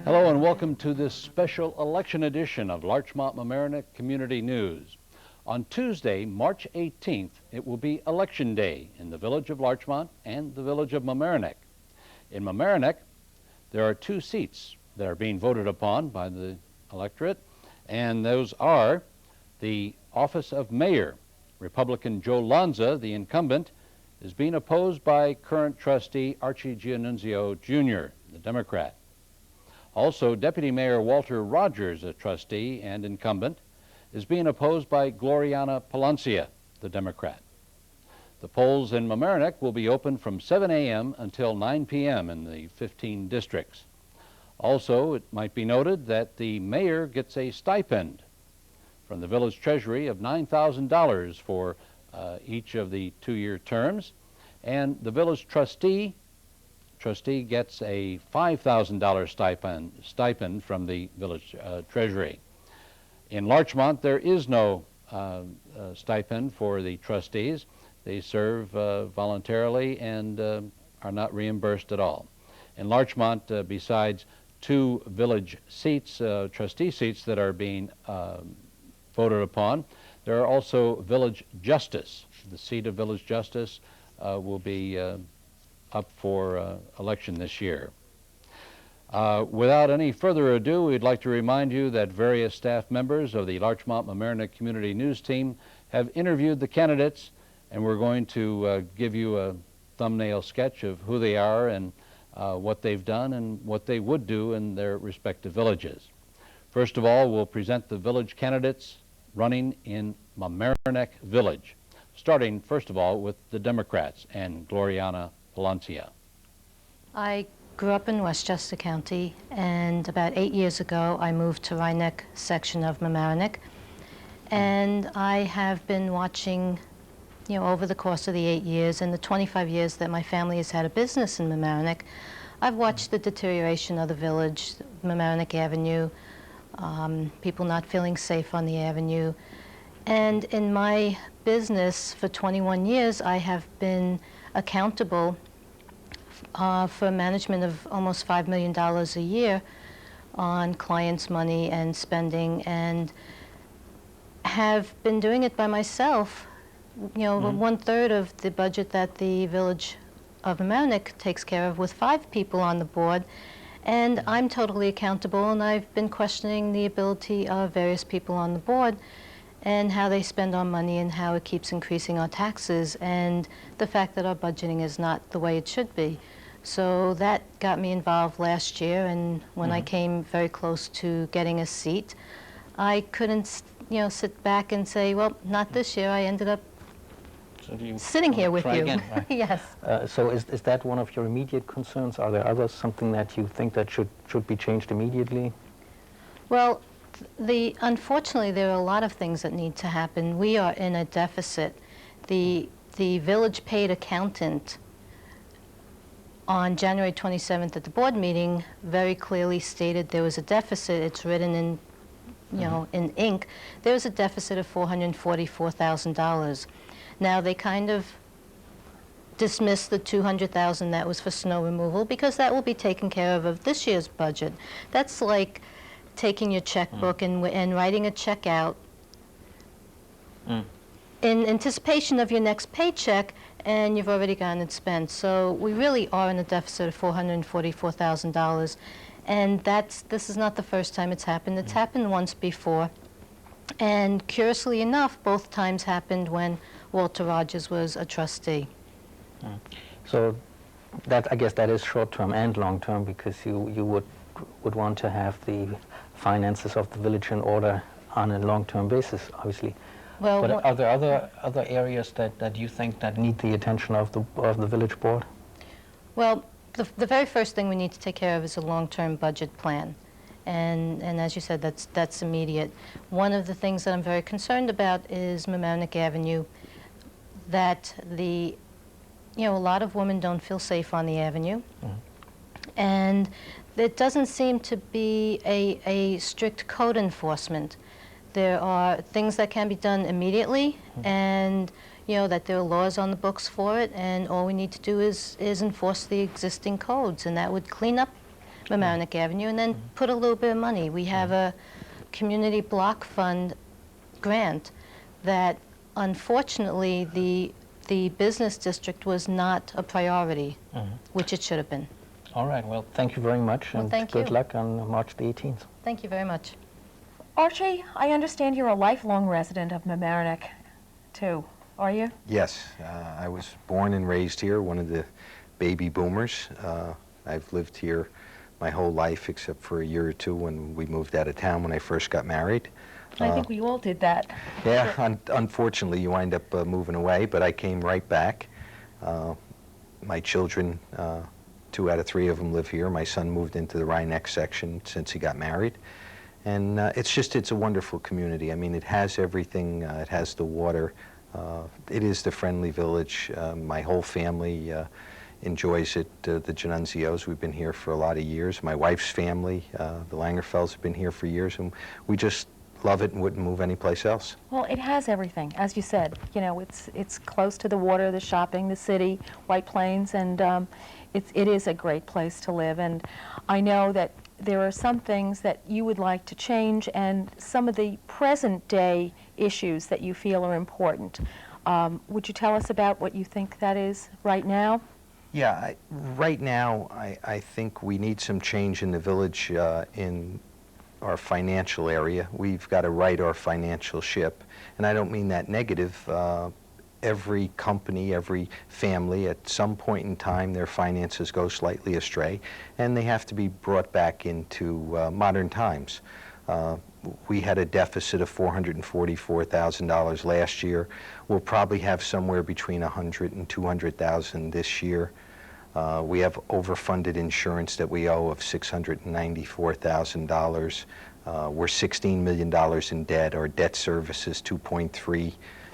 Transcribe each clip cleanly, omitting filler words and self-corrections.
Hello and welcome to this special election edition of Larchmont Mamaroneck Community News. On Tuesday, March 18th, it will be Election Day in the village of Larchmont and the village of Mamaroneck. In Mamaroneck, there are two seats that are being voted upon by the electorate, and those are the office of mayor. Republican Joe Lanze, the incumbent, is being opposed by current trustee Archie Gianunzio Jr., the Democrat. Also, Deputy Mayor Walter Rogers, a trustee and incumbent, is being opposed by Gloriana Plancia, the Democrat. The polls in Mamaroneck will be open from 7 a.m. until 9 p.m. in the 15 districts. Also, it might be noted that the mayor gets a stipend from the village treasury of $9,000 for each of the two-year terms, and the village trustee gets a $5,000 stipend from the village treasury. In Larchmont, there is no stipend for the trustees. They serve voluntarily and are not reimbursed at all. In Larchmont, besides two village seats, trustee seats that are being voted upon, there are also village justice. The seat of village justice will be up for election this year. Without any further ado, we'd like to remind you that various staff members of the Larchmont Mamaroneck Community News Team have interviewed the candidates, and we're going to give you a thumbnail sketch of who they are and what they've done and what they would do in their respective villages. First of all, we'll present the village candidates running in Mamaroneck Village, starting first of all with the Democrats and Gloriana Plancia. I grew up in Westchester County, and about 8 years ago I moved to Rhinebeck section of Mamaroneck, and I have been watching, over the course of the 8 years and the 25 years that my family has had a business in Mamaroneck, I've watched the deterioration of the village, Mamaroneck Avenue, people not feeling safe on the avenue. And in my business for 21 years, I have been accountable for management of almost $5 million a year on clients' money and spending, and have been doing it by myself. 1/3 of the budget that the village of Mamaroneck takes care of with 5 people on the board, and I'm totally accountable, and I've been questioning the ability of various people on the board and how they spend our money and how it keeps increasing our taxes and the fact that our budgeting is not the way it should be. So that got me involved last year, and when I came very close to getting a seat, I couldn't sit back and say, well, not this year. I ended up sitting here with you. Again, right? Yes. So is that one of your immediate concerns? Are there others, something that you think that should be changed immediately? Well, unfortunately, there are a lot of things that need to happen. We are in a deficit. The village paid accountant on January 27th at the board meeting very clearly stated there was a deficit. It's written in, in ink. There was a deficit of $444,000. Now, they kind of dismissed the $200,000 that was for snow removal because that will be taken care of this year's budget. That's like taking your checkbook and writing a check out in anticipation of your next paycheck, and you've already gotten it spent. So we really are in a deficit of $444,000, and this is not the first time it's happened. It's happened once before, and curiously enough, both times happened when Walter Rogers was a trustee. So I guess that is short-term and long-term, because you would want to have the finances of the village in order on a long-term basis, obviously. Well, but are there other areas that you think that need the attention of the village board? Well, the very first thing we need to take care of is a long-term budget plan. And as you said, that's immediate. One of the things that I'm very concerned about is Mamaroneck Avenue, that a lot of women don't feel safe on the avenue. And there doesn't seem to be a strict code enforcement. There are things that can be done immediately, and that there are laws on the books for it, and all we need to do is enforce the existing codes, and that would clean up Mamaroneck Avenue, and then put a little bit of money. We have a community block fund grant that unfortunately the business district was not a priority, which it should have been. All right, well, thank you very much, Well, and thank good you. luck on March the 18th. Thank you very much. Archie, I understand you're a lifelong resident of Mamaroneck, too. Are you? Yes, I was born and raised here, one of the baby boomers. I've lived here my whole life except for a year or two when we moved out of town when I first got married. I think we all did that. Yeah, unfortunately you wind up moving away, but I came right back. My children, 2 out of 3 of them live here. My son moved into the Rhine-Neck section since he got married. And it's a wonderful community. I mean, it has everything. It has the water. It is the friendly village. My whole family enjoys it. The Gianunzios, we've been here for a lot of years. My wife's family, the Langerfelds, have been here for years, and we just love it and wouldn't move anyplace else. Well, it has everything, as you said. You know, it's close to the water, the shopping, the city, White Plains, and it is a great place to live. And I know that there are some things that you would like to change and some of the present day issues that you feel are important. Would you tell us about what you think that is right now? Yeah, right now I think we need some change in the village in our financial area. We've got to right our financial ship, and I don't mean that negative. Every company, every family, at some point in time, their finances go slightly astray, and they have to be brought back into modern times. We had a deficit of $444,000 last year. We'll probably have somewhere between $100,000 and $200,000 this year. We have overfunded insurance that we owe of $694,000. We're $16 million in debt. Our debt service is $2.3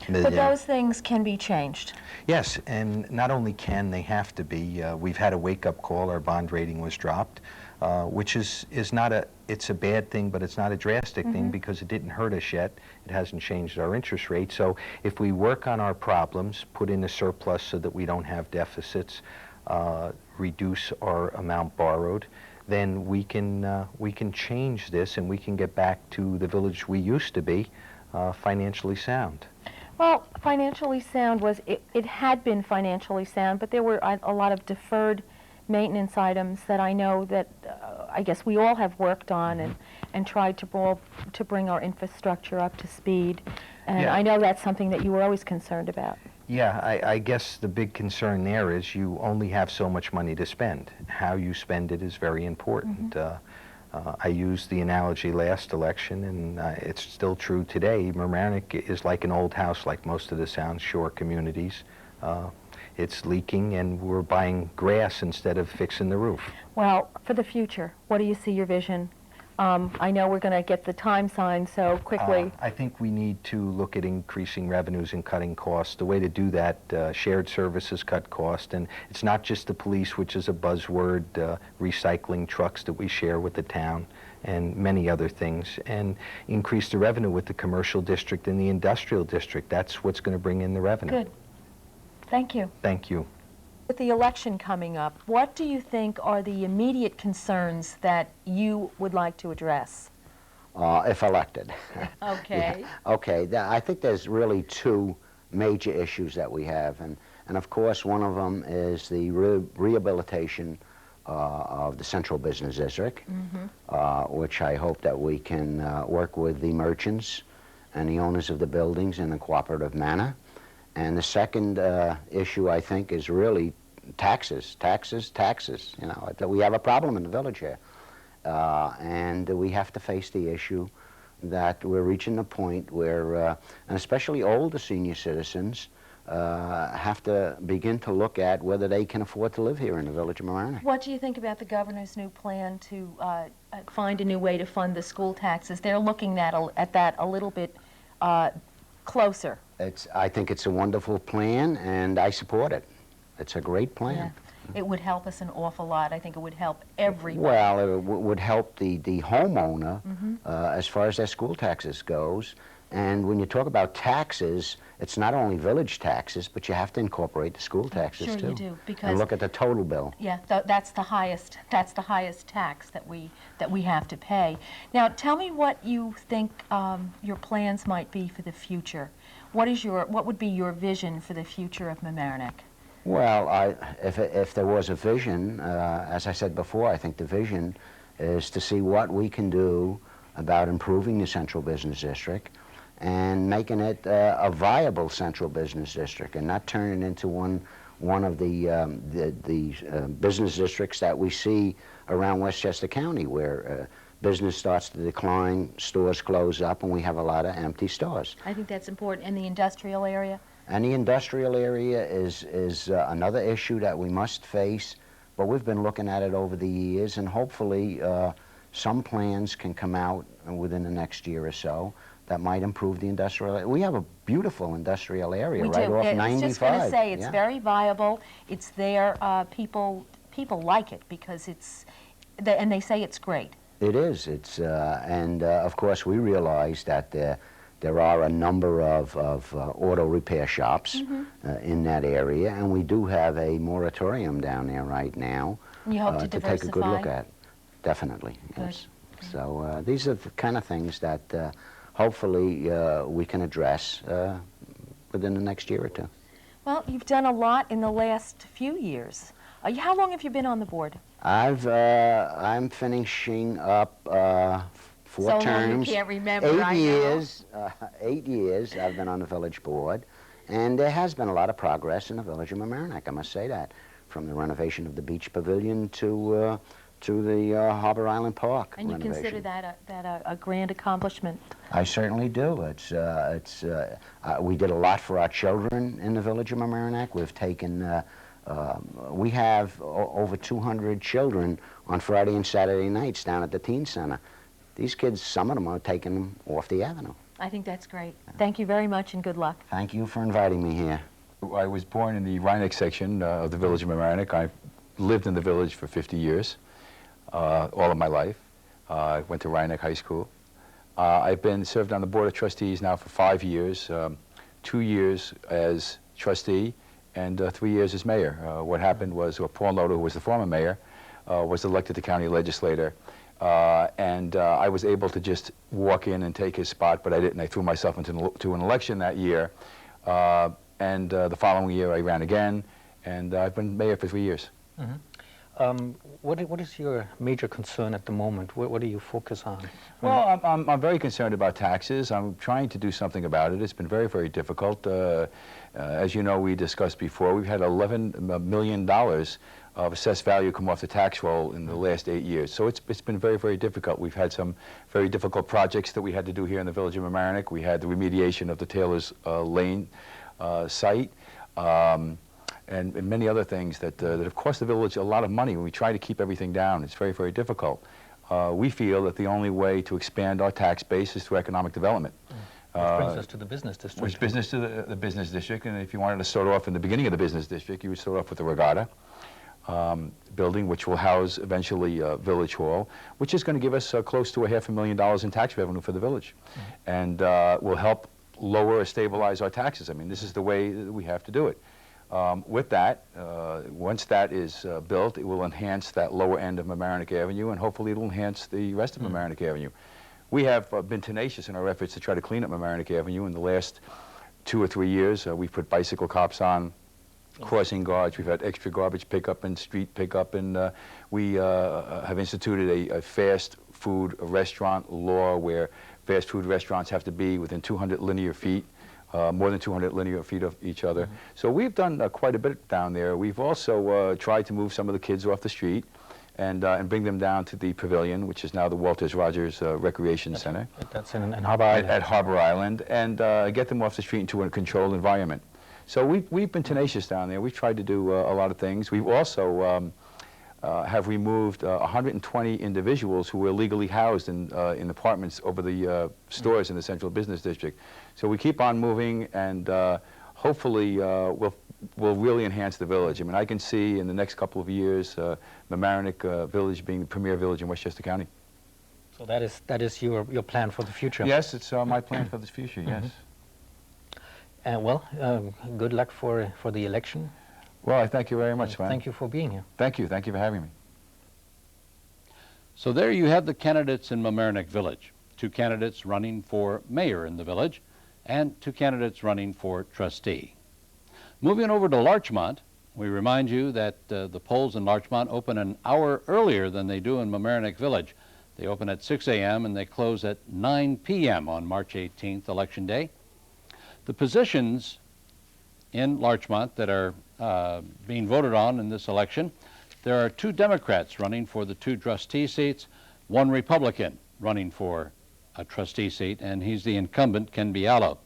million. But those things can be changed. Yes, and not only can, they have to be. We've had a wake-up call. Our bond rating was dropped, which is not it's a bad thing, but it's not a drastic thing because it didn't hurt us yet. It hasn't changed our interest rate. So if we work on our problems, put in a surplus so that we don't have deficits, reduce our amount borrowed, then we can change this and we can get back to the village we used to be, financially sound. Well, financially sound it had been financially sound, but there were a lot of deferred maintenance items that I know that I guess we all have worked on and tried to bring our infrastructure up to speed. And Yeah. I know that's something that you were always concerned about. Yeah, I guess the big concern there is you only have so much money to spend. How you spend it is very important. I used the analogy last election, and it's still true today. Mamaroneck is like an old house, like most of the Sound Shore communities. It's leaking, and we're buying grass instead of fixing the roof. Well, for the future, what do you see your vision? I know we're going to get the time sign so quickly. I think we need to look at increasing revenues and cutting costs. The way to do that, shared services cut cost, and it's not just the police, which is a buzzword, recycling trucks that we share with the town, and many other things, and increase the revenue with the commercial district and the industrial district. That's what's going to bring in the revenue. Good. Thank you. Thank you. With the election coming up, what do you think are the immediate concerns that you would like to address? If elected. Okay. Yeah. Okay, I think there's really 2 major issues that we have, and of course one of them is the rehabilitation of the central business district, which I hope that we can work with the merchants and the owners of the buildings in a cooperative manner. And the second issue, I think, is really taxes. You know, we have a problem in the village here. And we have to face the issue that we're reaching a point where, and especially older senior citizens, have to begin to look at whether they can afford to live here in the village of Mamaroneck. What do you think about the governor's new plan to find a new way to fund the school taxes? They're looking at that a little bit closer. I think it's a wonderful plan, and I support it. It's a great plan. Yeah. It would help us an awful lot. I think it would help everybody. Well, it would help the homeowner as far as their school taxes goes, And when you talk about taxes, it's not only village taxes, but you have to incorporate the school taxes Sure too. you do, because and look at the total bill. yeah, that's the highest tax that we have to pay. Now, tell me what you think your plans might be for the future. What would be your vision for the future of Mamaroneck? Well, if there was a vision, as I said before, I think the vision is to see what we can do about improving the central business district and making it a viable central business district, and not turning it into one of the business districts that we see around Westchester County, where business starts to decline, stores close up, and we have a lot of empty stores. I think that's important. In the industrial area? And the industrial area is another issue that we must face, but we've been looking at it over the years, and hopefully some plans can come out within the next year or so that might improve the industrial area. We have a beautiful industrial area We right do. off I was 95. just going to say, it's yeah. very viable. It's there. People like it because and they say it's great. It is. It's and of course we realize that there are a number of auto repair shops in that area, and we do have a moratorium down there right now. You hope to take a good look diversify? at. Definitely, Good. yes. So these are the kind of things that hopefully we can address within the next year or two. Well, you've done a lot in the last few years. How long have you been on the board? I'm finishing up 4 So terms. long you can't remember, 8 I know. years. 8 years I've been on the village board, and there has been a lot of progress in the village of Mamaroneck, I must say that, from the renovation of the beach pavilion to the Harbor Island Park And you renovation. consider that a grand accomplishment? I certainly do. We did a lot for our children in the village of Mamaroneck. We've taken, we have over 200 children on Friday and Saturday nights down at the teen center. These kids, some of them are taking them off the avenue. I think that's great. Thank you very much and good luck. Thank you for inviting me here. I was born in the Rhinebeck section of the village of Mamaroneck. I lived in the village for 50 years, all of my life. I went to Rhinebeck High School. I've been served on the Board of Trustees now for 5 years, 2 years as trustee and 3 years as mayor. What happened was Paul Noda, who was the former mayor, was elected to county legislator. And I was able to just walk in and take his spot, but I didn't. I threw myself into an election that year. And the following year I ran again, and I've been mayor for 3 years. What is your major concern at the moment? What do you focus on? Well, I'm very concerned about taxes. I'm trying to do something about it. It's been very, very difficult. As you know, we discussed before, we've had $11 million of assessed value come off the tax roll in the last 8 years. So it's been very, very difficult. We've had some very difficult projects that we had to do here in the village of Mamaroneck. We had the remediation of the Taylor's Lane site. And many other things that have cost the village a lot of money when we try to keep everything down. It's very, very difficult. We feel that the only way to expand our tax base is through economic development. Which brings us to the business district. Which business to the business district, and if you wanted to start off in the beginning of the business district, you would start off with the Regatta building, which will house eventually Village Hall, which is going to give us close to $500,000 in tax revenue for the village, and will help lower or stabilize our taxes. I mean, this is the way that we have to do it. With that, once that is built, it will enhance that lower end of Mamaroneck Avenue, and hopefully it will enhance the rest of Mamaroneck Avenue. We have been tenacious in our efforts to try to clean up Mamaroneck Avenue. In the last 2 or 3 years, we've put bicycle cops on, crossing guards, we've had extra garbage pickup and street pickup, and we have instituted a fast food restaurant law where fast food restaurants have to be within 200 linear feet. More than 200 linear feet of each other. So we've done quite a bit down there. We've also tried to move some of the kids off the street and bring them down to the pavilion, which is now the Walters Rogers Recreation Center. That's in Harbor Island. At Harbor Island, and get them off the street into a controlled environment. So we've been tenacious down there. We've tried to do a lot of things. We've also have removed 120 individuals who were illegally housed in apartments over the stores in the Central Business District. So we keep on moving, and hopefully we'll really enhance the village. I mean, I can see in the next couple of years Mamaroneck Village being the premier village in Westchester County. So that is your plan for the future. Yes, it's my plan for the future, yes. Well, good luck for the election. Well, I thank you very much, Sven. Thank you for being here. Thank you for having me. So there you have the candidates in Mamaroneck Village. 2 candidates running for mayor in the village and 2 candidates running for trustee. Moving over to Larchmont, we remind you that the polls in Larchmont open an hour earlier than they do in Mamaroneck Village. They open at 6 a.m. and they close at 9 p.m. on March 18th, Election Day. The positions in Larchmont that are being voted on in this election, there are 2 Democrats running for the 2 trustee seats, 1 Republican running for a trustee seat, and he's the incumbent, Ken Bialo.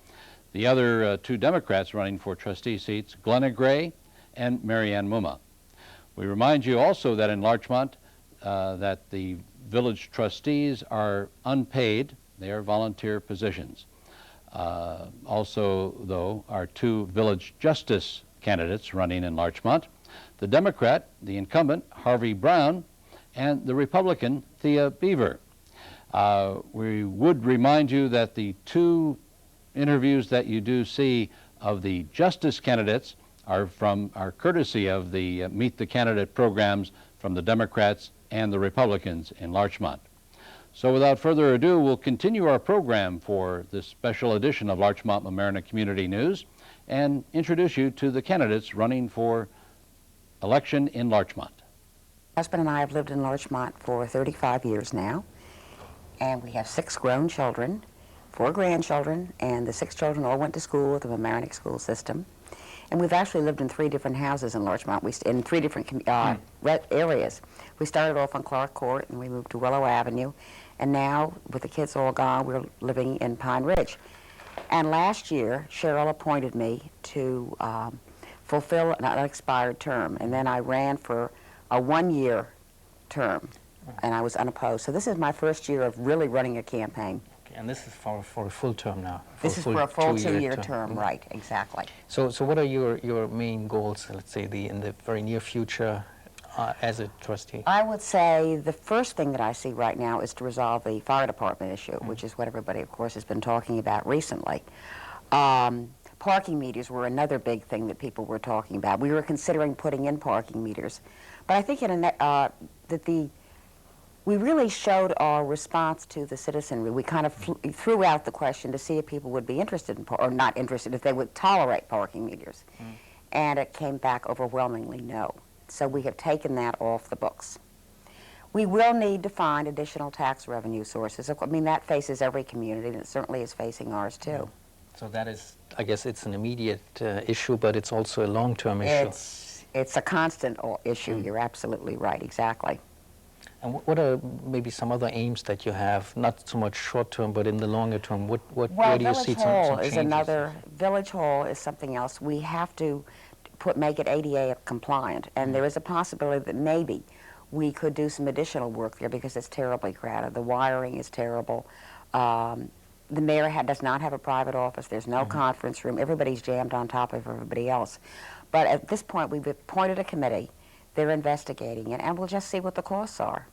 The other 2 Democrats running for trustee seats, Glenna Gray and Maryann Mmma. We remind you also that in Larchmont that the village trustees are unpaid. They are volunteer positions. Also, though, are 2 village justice candidates running in Larchmont. The Democrat, the incumbent, Harvey Brown, and the Republican, Thea Beaver. We would remind you that the 2 interviews that you do see of the justice candidates are courtesy of the Meet the Candidate programs from the Democrats and the Republicans in Larchmont. So without further ado, we'll continue our program for this special edition of Larchmont Mamaroneck Community News and introduce you to the candidates running for election in Larchmont. My husband and I have lived in Larchmont for 35 years now, and we have 6 grown children, 4 grandchildren, and the 6 children all went to school with the Mamaroneck school system. And we've actually lived in 3 different houses in Larchmont, in 3 different areas. We started off on Clark Court, and we moved to Willow Avenue, and now, with the kids all gone, we're living in Pine Ridge. And last year, Cheryl appointed me to fulfill an unexpired term, and then I ran for a 1-year term, and I was unopposed. So this is my first year of really running a campaign. And this is for a full term now. This is for a full 2-year term, right, exactly. So what are your main goals, let's say, in the very near future as a trustee? I would say the first thing that I see right now is to resolve the fire department issue, which is what everybody, of course, has been talking about recently. Parking meters were another big thing that people were talking about. We were considering putting in parking meters. But I think we really showed our response to the citizenry. We kind of threw out the question to see if people would be interested in, or not interested, if they would tolerate parking meters. And it came back overwhelmingly no. So we have taken that off the books. We will need to find additional tax revenue sources. I mean, that faces every community, and it certainly is facing ours too. So that is, I guess it's an immediate issue, but it's also a long-term issue. It's a constant issue. You're absolutely right, exactly. And what are maybe some other aims that you have, not so much short-term, but in the longer term? Where do you see some changes? Village Hall is something else. We have to make it ADA compliant, and there is a possibility that maybe we could do some additional work there because it's terribly crowded. The wiring is terrible. The mayor does not have a private office. There's no conference room. Everybody's jammed on top of everybody else. But at this point, we've appointed a committee. They're investigating it, and we'll just see what the costs are.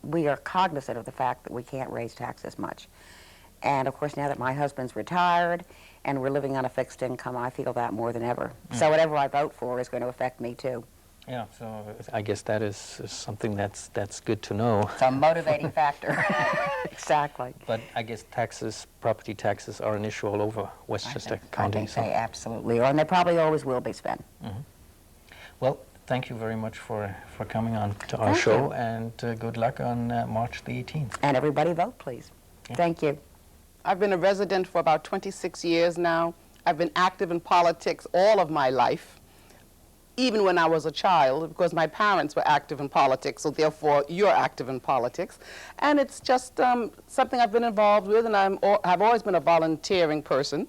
We are cognizant of the fact that we can't raise taxes much. And of course, now that my husband's retired and we're living on a fixed income, I feel that more than ever. So whatever I vote for is going to affect me too. Yeah, so I guess that is something that's good to know. It's a motivating factor. Exactly. But I guess property taxes are an issue all over Westchester County. I think they absolutely are, and they probably always will be, Sven. Well, thank you very much for coming on to our show, and good luck on March the 18th. And everybody vote, please. Yeah. Thank you. I've been a resident for about 26 years now. I've been active in politics all of my life, even when I was a child, because my parents were active in politics, so therefore you're active in politics. And it's just something I've been involved with, and I've always been a volunteering person.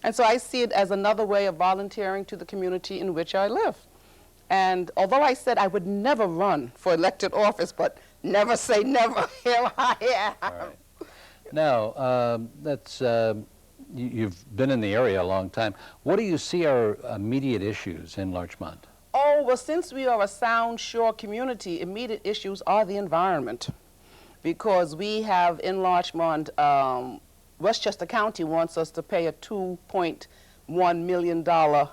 And so I see it as another way of volunteering to the community in which I live. And although I said I would never run for elected office, but never say never, here I am. All right. Now, you've been in the area a long time. What do you see are immediate issues in Larchmont? Oh, well, since we are a sound shore community, immediate issues are the environment. because we have in Larchmont, Westchester County wants us to pay a $2.1 million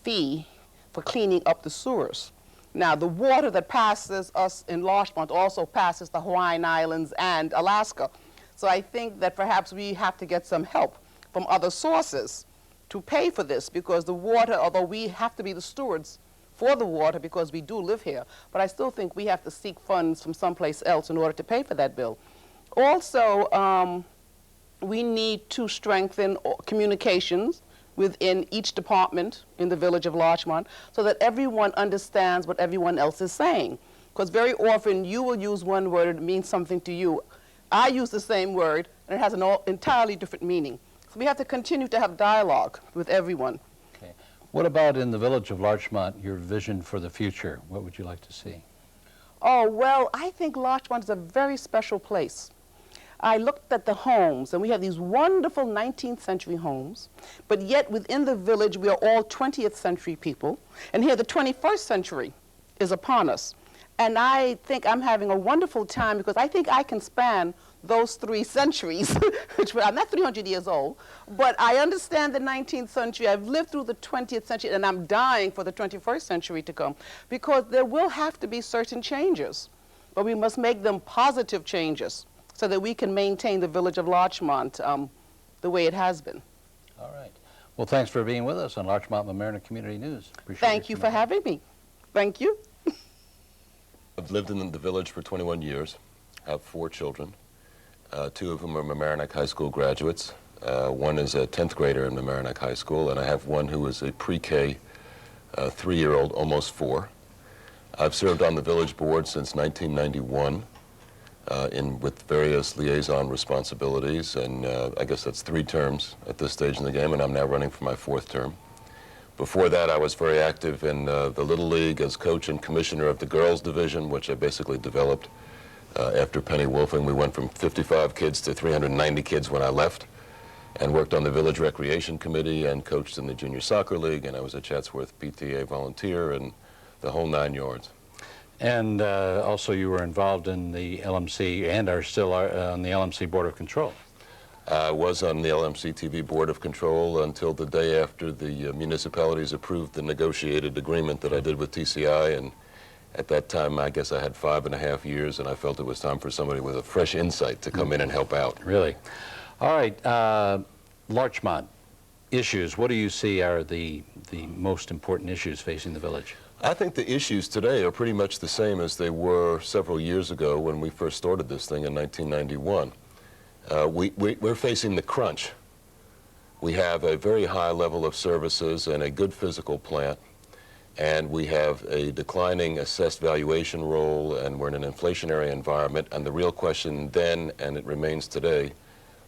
fee for cleaning up the sewers. Now, the water that passes us in Larchmont also passes the Hawaiian Islands and Alaska. So I think that perhaps we have to get some help from other sources to pay for this, because the water, although we have to be the stewards for the water because we do live here, but I still think we have to seek funds from someplace else in order to pay for that bill. Also, we need to strengthen communications within each department in the village of Larchmont so that everyone understands what everyone else is saying. Because very often you will use one word and it means something to you. I use the same word and it has an entirely different meaning. So we have to continue to have dialogue with everyone. Okay. What about in the village of Larchmont, your vision for the future? What would you like to see? Oh, well, I think Larchmont is a very special place. I looked at the homes, and we have these wonderful 19th century homes, but yet within the village we are all 20th century people, and here the 21st century is upon us. And I think I'm having a wonderful time because I think I can span those 3 centuries, which I'm not 300 years old, but I understand the 19th century, I've lived through the 20th century, and I'm dying for the 21st century to come, because there will have to be certain changes, but we must make them positive changes, so that we can maintain the village of Larchmont the way it has been. All right. Well, thanks for being with us on Larchmont Mamaroneck Community News. Appreciate Thank you for having me. Thank you. I've lived in the village for 21 years. I have 4 children. 2 of whom are Mamaroneck High School graduates. One is a 10th grader in Mamaroneck High School, and I have one who is a pre-K 3-year-old, almost 4. I've served on the village board since 1991. With various liaison responsibilities, and I guess that's 3 terms at this stage in the game, and I'm now running for my 4th term. Before that, I was very active in the Little League as coach and commissioner of the girls division, which I basically developed after Penny Wolfing. We went from 55 kids to 390 kids when I left, and worked on the village recreation committee and coached in the junior soccer league, and I was a Chatsworth PTA volunteer and the whole 9 yards. And also you were involved in the LMC and are still on the LMC Board of Control. I was on the LMC-TV Board of Control until the day after the municipalities approved the negotiated agreement that I did with TCI, and at that time I guess I had 5.5 years, and I felt it was time for somebody with a fresh insight to come in and help out. Really? All right, Larchmont issues, what do you see are the most important issues facing the village? I think the issues today are pretty much the same as they were several years ago when we first started this thing in 1991. We're facing the crunch. We have a very high level of services and a good physical plant, and we have a declining assessed valuation role, and we're in an inflationary environment, and the real question then, and it remains today,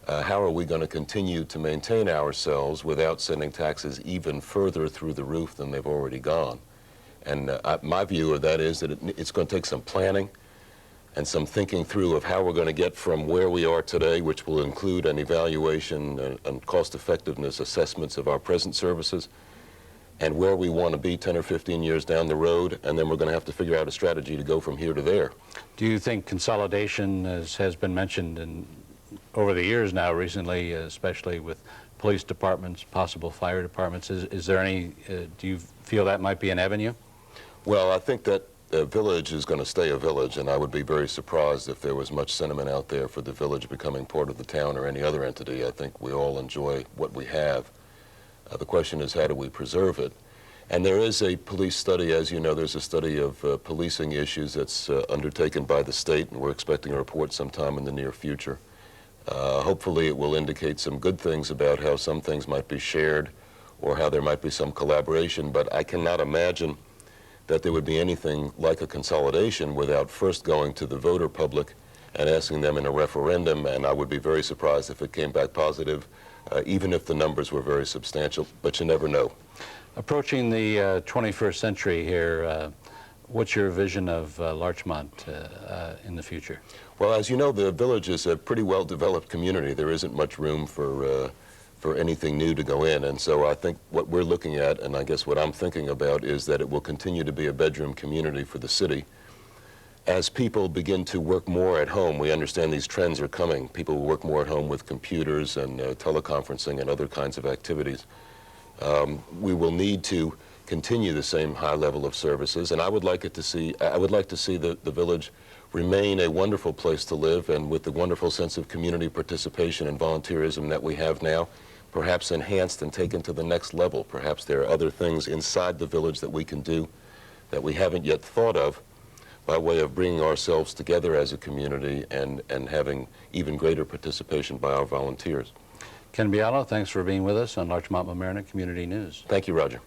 how are we going to continue to maintain ourselves without sending taxes even further through the roof than they've already gone? And my view of that is that it's going to take some planning and some thinking through of how we're going to get from where we are today, which will include an evaluation and cost-effectiveness assessments of our present services, and where we want to be 10 or 15 years down the road, and then we're going to have to figure out a strategy to go from here to there. Do you think consolidation, as has been mentioned over the years now recently, especially with police departments, possible fire departments, is there any, do you feel that might be an avenue? Well, I think that the village is going to stay a village, and I would be very surprised if there was much sentiment out there for the village becoming part of the town or any other entity. I think we all enjoy what we have. The question is, how do we preserve it? And there is a police study, as you know, there's a study of policing issues that's undertaken by the state, and we're expecting a report sometime in the near future. Hopefully it will indicate some good things about how some things might be shared or how there might be some collaboration, but I cannot imagine that there would be anything like a consolidation without first going to the voter public and asking them in a referendum, and I would be very surprised if it came back positive, even if the numbers were very substantial, but you never know. Approaching the 21st century here, what's your vision of Larchmont in the future? Well, as you know, the village is a pretty well-developed community. There isn't much room for anything new to go in, and so I think what we're looking at, and I guess what I'm thinking about, is that it will continue to be a bedroom community for the city, as people begin to work more at home, we understand these trends are coming. People will work more at home with computers and teleconferencing and other kinds of activities. We will need to continue the same high level of services, and I would like to see the village remain a wonderful place to live, and with the wonderful sense of community participation and volunteerism that we have now, perhaps enhanced and taken to the next level. Perhaps there are other things inside the village that we can do that we haven't yet thought of, by way of bringing ourselves together as a community and having even greater participation by our volunteers. Ken Bialo, thanks for being with us on Larchmont Mamaroneck Community News. Thank you, Roger.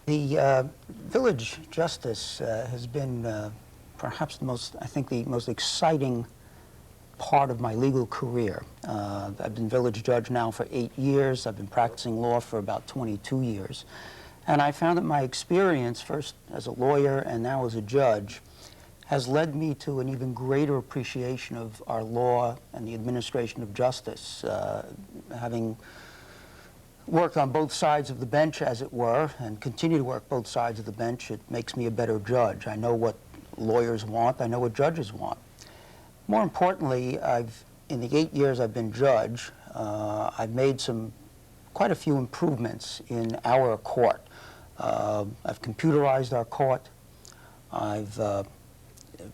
The village justice has been perhaps the most exciting part of my legal career. I've been village judge now for 8 years. I've been practicing law for about 22 years. And I found that my experience, first as a lawyer and now as a judge, has led me to an even greater appreciation of our law and the administration of justice. Having worked on both sides of the bench, as it were, and continue to work both sides of the bench, it makes me a better judge. I know what lawyers want. I know what judges want. More importantly, in the 8 years I've been judge, I've made quite a few improvements in our court. I've computerized our court. I've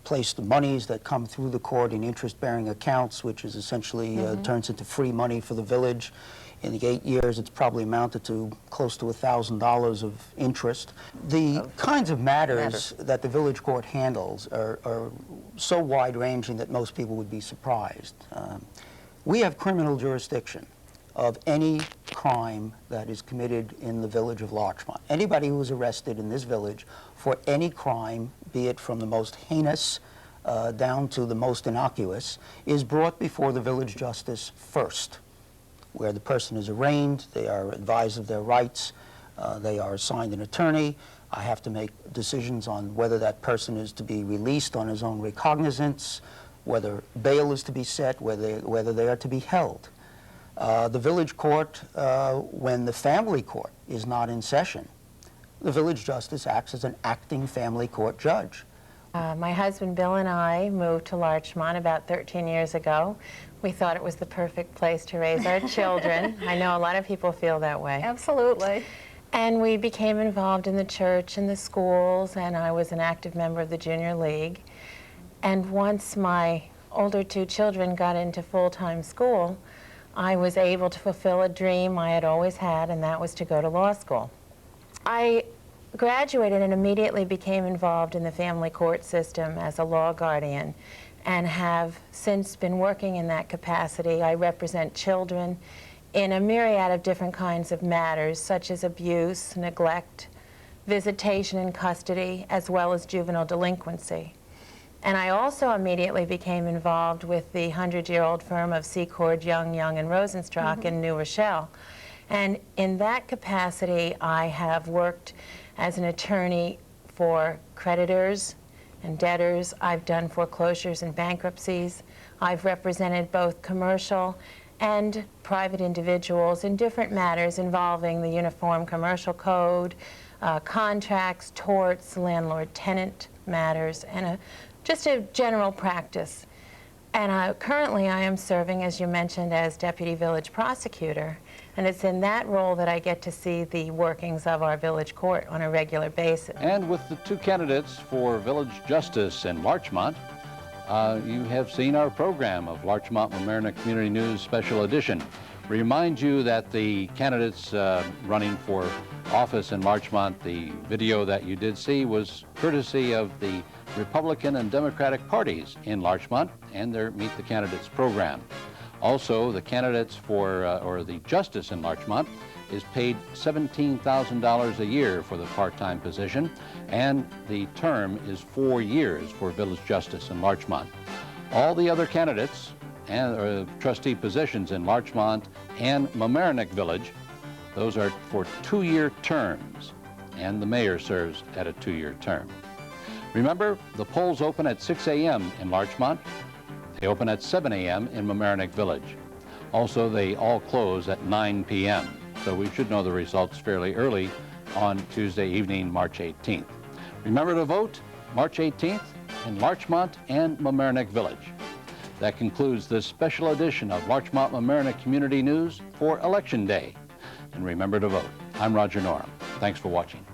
placed the monies that come through the court in interest-bearing accounts, which is essentially turns into free money for the village. In the 8 years, it's probably amounted to close to $1,000 of interest. The kinds of matters that the village court handles are so wide-ranging that most people would be surprised. We have criminal jurisdiction of any crime that is committed in the village of Larchmont. Anybody who is arrested in this village for any crime, be it from the most heinous down to the most innocuous, is brought before the village justice first, where the person is arraigned, they are advised of their rights, they are assigned an attorney. I have to make decisions on whether that person is to be released on his own recognizance, whether bail is to be set, whether they are to be held. The village court, when the family court is not in session, the village justice acts as an acting family court judge. My husband Bill and I moved to Larchmont about 13 years ago. We thought it was the perfect place to raise our children. I know a lot of people feel that way. Absolutely. And we became involved in the church and the schools, and I was an active member of the Junior League. And once my older 2 children got into full-time school, I was able to fulfill a dream I had always had, and that was to go to law school. I graduated and immediately became involved in the family court system as a law guardian, and have since been working in that capacity. I represent children in a myriad of different kinds of matters, such as abuse, neglect, visitation in custody, as well as juvenile delinquency. And I also immediately became involved with the 100-year-old firm of Secord, Young, and Rosenstock in New Rochelle. And in that capacity, I have worked as an attorney for creditors and debtors. I've done foreclosures and bankruptcies. I've represented both commercial and private individuals in different matters involving the Uniform Commercial Code, contracts, torts, landlord-tenant matters, and just a general practice. And currently I am serving, as you mentioned, as Deputy Village Prosecutor, and it's in that role that I get to see the workings of our village court on a regular basis. And with the 2 candidates for village justice in Larchmont, you have seen our program of Larchmont Mamaroneck Community News Special Edition. Remind you that the candidates running for office in Larchmont, the video that you did see was courtesy of the Republican and Democratic parties in Larchmont and their Meet the Candidates program. Also, the candidates for, or the justice in Larchmont is paid $17,000 a year for the part-time position, and the term is 4 years for village justice in Larchmont. All the other candidates and trustee positions in Larchmont and Mamaroneck Village, those are for 2-year terms, and the mayor serves at a 2-year term. Remember, the polls open at 6 a.m. in Larchmont. They open at 7 a.m. in Mamaroneck Village. Also, they all close at 9 p.m., so we should know the results fairly early on Tuesday evening, March 18th. Remember to vote March 18th in Larchmont and Mamaroneck Village. That concludes this special edition of Larchmont Mamaroneck Community News for Election Day. And remember to vote. I'm Roger Norum. Thanks for watching.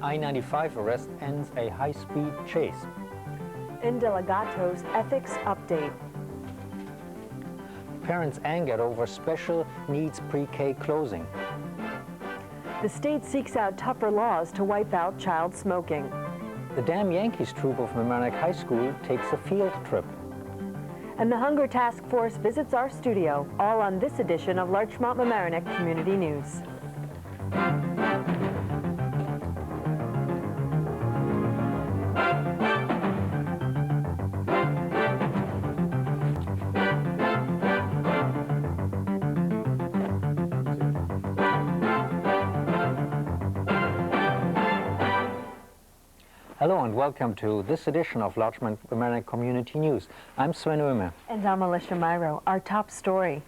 I-95 arrest ends a high-speed chase. Indelegato's ethics update. Parents angered over special needs pre-K closing. The state seeks out tougher laws to wipe out child smoking. The Damn Yankees troop of Mamaroneck High School takes a field trip. And the Hunger Task Force visits our studio, all on this edition of Larchmont Mamaroneck Community News. Hello and welcome to this edition of Larchmont Mamaroneck Community News. I'm Sven Oehme. And I'm Alicia Myro. Our top story.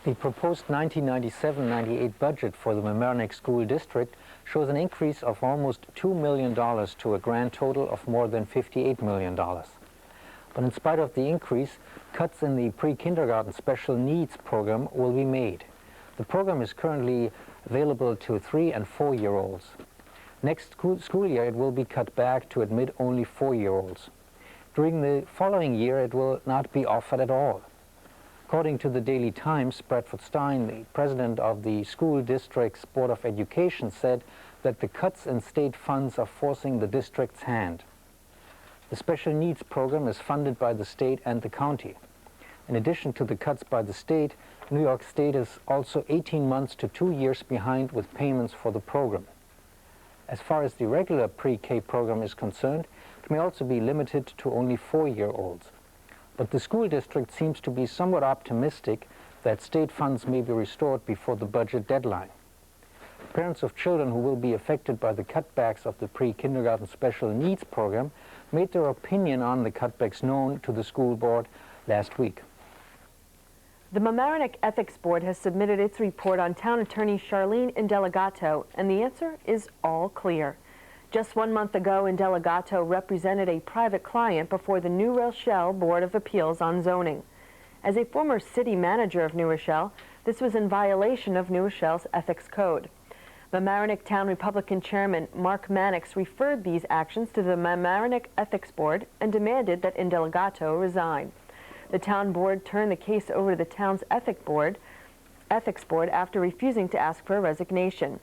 The proposed 1997-98 budget for the Mamaroneck School District shows an increase of almost $2 million to a grand total of more than $58 million. But in spite of the increase, cuts in the pre-kindergarten special needs program will be made. The program is currently available to 3- and 4-year-olds. Next school year, it will be cut back to admit only 4-year-olds. During the following year, it will not be offered at all. According to the Daily Times, Bradford Stein, the president of the school district's Board of Education, said that the cuts in state funds are forcing the district's hand. The special needs program is funded by the state and the county. In addition to the cuts by the state, New York State is also 18 months to 2 years behind with payments for the program. As far as the regular pre-K program is concerned, it may also be limited to only 4-year-olds. But the school district seems to be somewhat optimistic that state funds may be restored before the budget deadline. Parents of children who will be affected by the cutbacks of the pre-kindergarten special needs program made their opinion on the cutbacks known to the school board last week. The Mamaroneck Ethics Board has submitted its report on Town Attorney Charlene Indelegato, and the answer is all clear. Just 1 month ago, Indelegato represented a private client before the New Rochelle Board of Appeals on zoning. As a former city manager of New Rochelle, this was in violation of New Rochelle's ethics code. Mamaroneck Town Republican Chairman Mark Mannix referred these actions to the Mamaroneck Ethics Board and demanded that Indelegato resign. The town board turned the case over to the town's ethics board after refusing to ask for a resignation.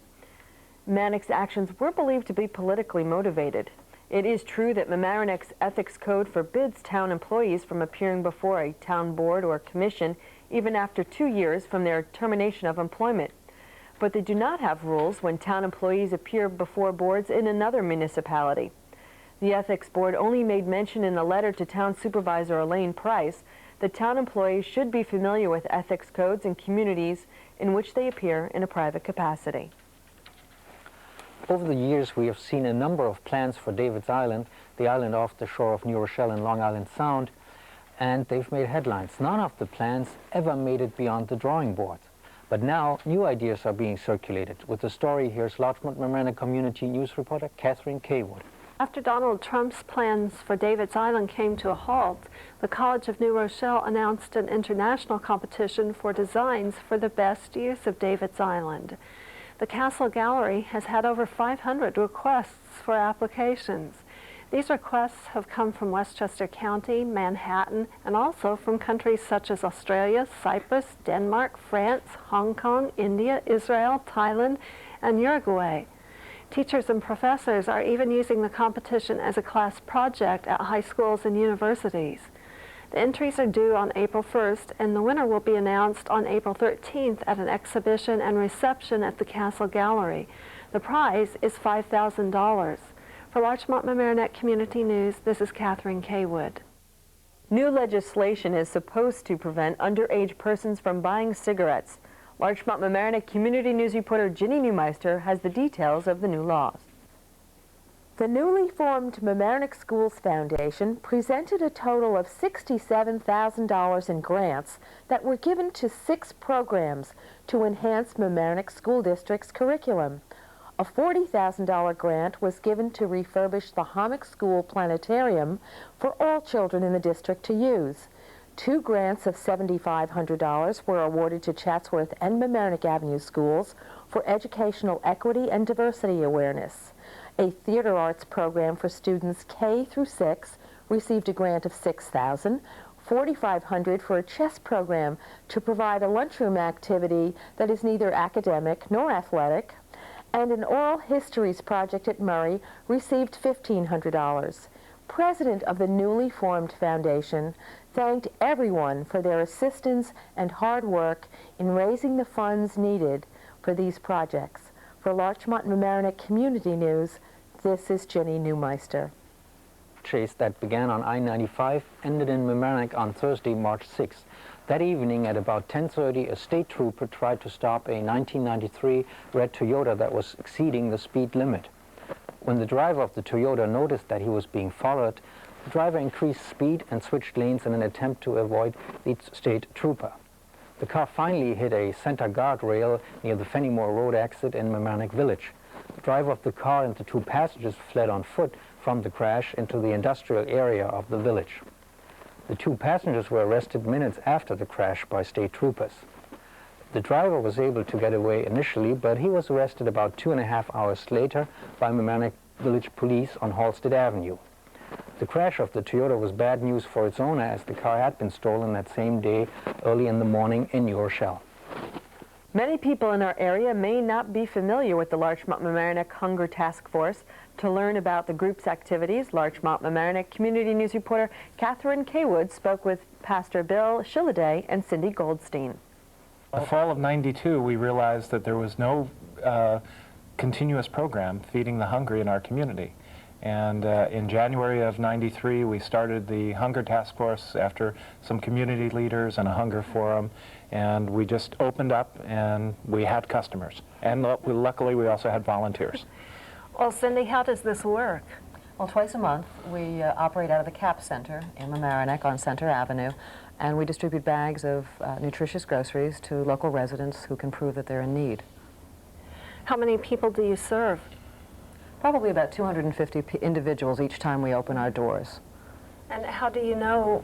Mannix's actions were believed to be politically motivated. It is true that Mamaroneck's ethics code forbids town employees from appearing before a town board or commission even after 2 years from their termination of employment. But they do not have rules when town employees appear before boards in another municipality. The Ethics Board only made mention in a letter to Town Supervisor Elaine Price that town employees should be familiar with ethics codes in communities in which they appear in a private capacity. Over the years, we have seen a number of plans for David's Island, the island off the shore of New Rochelle and Long Island Sound, and they've made headlines. None of the plans ever made it beyond the drawing board. But now, new ideas are being circulated. With the story, here's Larchmont Mamaroneck Community News reporter Catherine Caywood. After Donald Trump's plans for David's Island came to a halt, the College of New Rochelle announced an international competition for designs for the best use of David's Island. The Castle Gallery has had over 500 requests for applications. These requests have come from Westchester County, Manhattan, and also from countries such as Australia, Cyprus, Denmark, France, Hong Kong, India, Israel, Thailand, and Uruguay. Teachers and professors are even using the competition as a class project at high schools and universities. The entries are due on April 1st, and the winner will be announced on April 13th at an exhibition and reception at the Castle Gallery. The prize is $5,000. For Larchmont Mamaroneck Community News, this is Catherine Caywood. New legislation is supposed to prevent underage persons from buying cigarettes. Larchmont Mamaroneck Community News reporter Ginny Neumeister has the details of the new laws. The newly formed Mamaroneck Schools Foundation presented a total of $67,000 in grants that were given to 6 programs to enhance Mamaroneck School District's curriculum. A $40,000 grant was given to refurbish the Hommock School Planetarium for all children in the district to use. 2 grants of $7,500 were awarded to Chatsworth and Mamaroneck Avenue schools for educational equity and diversity awareness. A theater arts program for students K through 6 received a grant of $6,000, $4,500 for a chess program to provide a lunchroom activity that is neither academic nor athletic, and an oral histories project at Murray received $1,500. President of the newly formed foundation thanked everyone for their assistance and hard work in raising the funds needed for these projects. For Larchmont Mamaroneck Community News, this is Ginny Neumeister. Chase that began on I-95 ended in Mamaroneck on Thursday, March 6th. That evening at about 10:30, a state trooper tried to stop a 1993 red Toyota that was exceeding the speed limit. When the driver of the Toyota noticed that he was being followed, the driver increased speed and switched lanes in an attempt to avoid the state trooper. The car finally hit a center guardrail near the Fenimore Road exit in Mamaroneck Village. The driver of the car and the 2 passengers fled on foot from the crash into the industrial area of the village. The 2 passengers were arrested minutes after the crash by state troopers. The driver was able to get away initially, but he was arrested about 2.5 hours later by Mamaroneck Village Police on Halstead Avenue. The crash of the Toyota was bad news for its owner, as the car had been stolen that same day early in the morning in New Rochelle. Many people in our area may not be familiar with the Larchmont Mamaroneck Hunger Task Force. To learn about the group's activities, Larchmont Mamaroneck Community News reporter Catherine Caywood spoke with Pastor Bill Shilliday and Cindy Goldstein. The fall of '92, we realized that there was no continuous program feeding the hungry in our community. And in January of '93, we started the Hunger Task Force after some community leaders and a hunger forum, and we just opened up and we had customers. And luckily, we also had volunteers. Well, Cindy, how does this work? Well, twice a month, we operate out of the CAP Center in Mamaroneck on Center Avenue, and we distribute bags of nutritious groceries to local residents who can prove that they're in need. How many people do you serve? Probably about 250 individuals each time we open our doors. And how do you know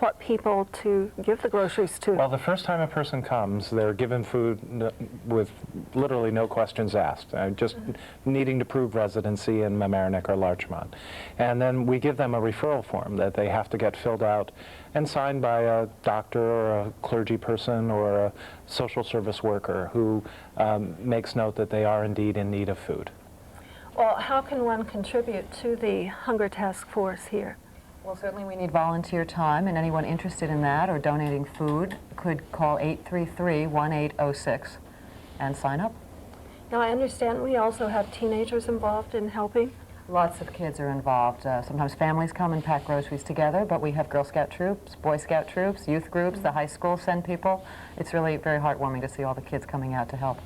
what people to give the groceries to? Well, the first time a person comes, they're given food with literally no questions asked, just needing to prove residency in Mamaroneck or Larchmont. And then we give them a referral form that they have to get filled out and signed by a doctor or a clergy person or a social service worker who makes note that they are indeed in need of food. Well, how can one contribute to the Hunger Task Force here? Well, certainly we need volunteer time, and anyone interested in that or donating food could call 833-1806 and sign up. Now, I understand we also have teenagers involved in helping. Lots of kids are involved. Sometimes families come and pack groceries together, but we have Girl Scout troops, Boy Scout troops, youth groups, the high school send people. It's really very heartwarming to see all the kids coming out to help.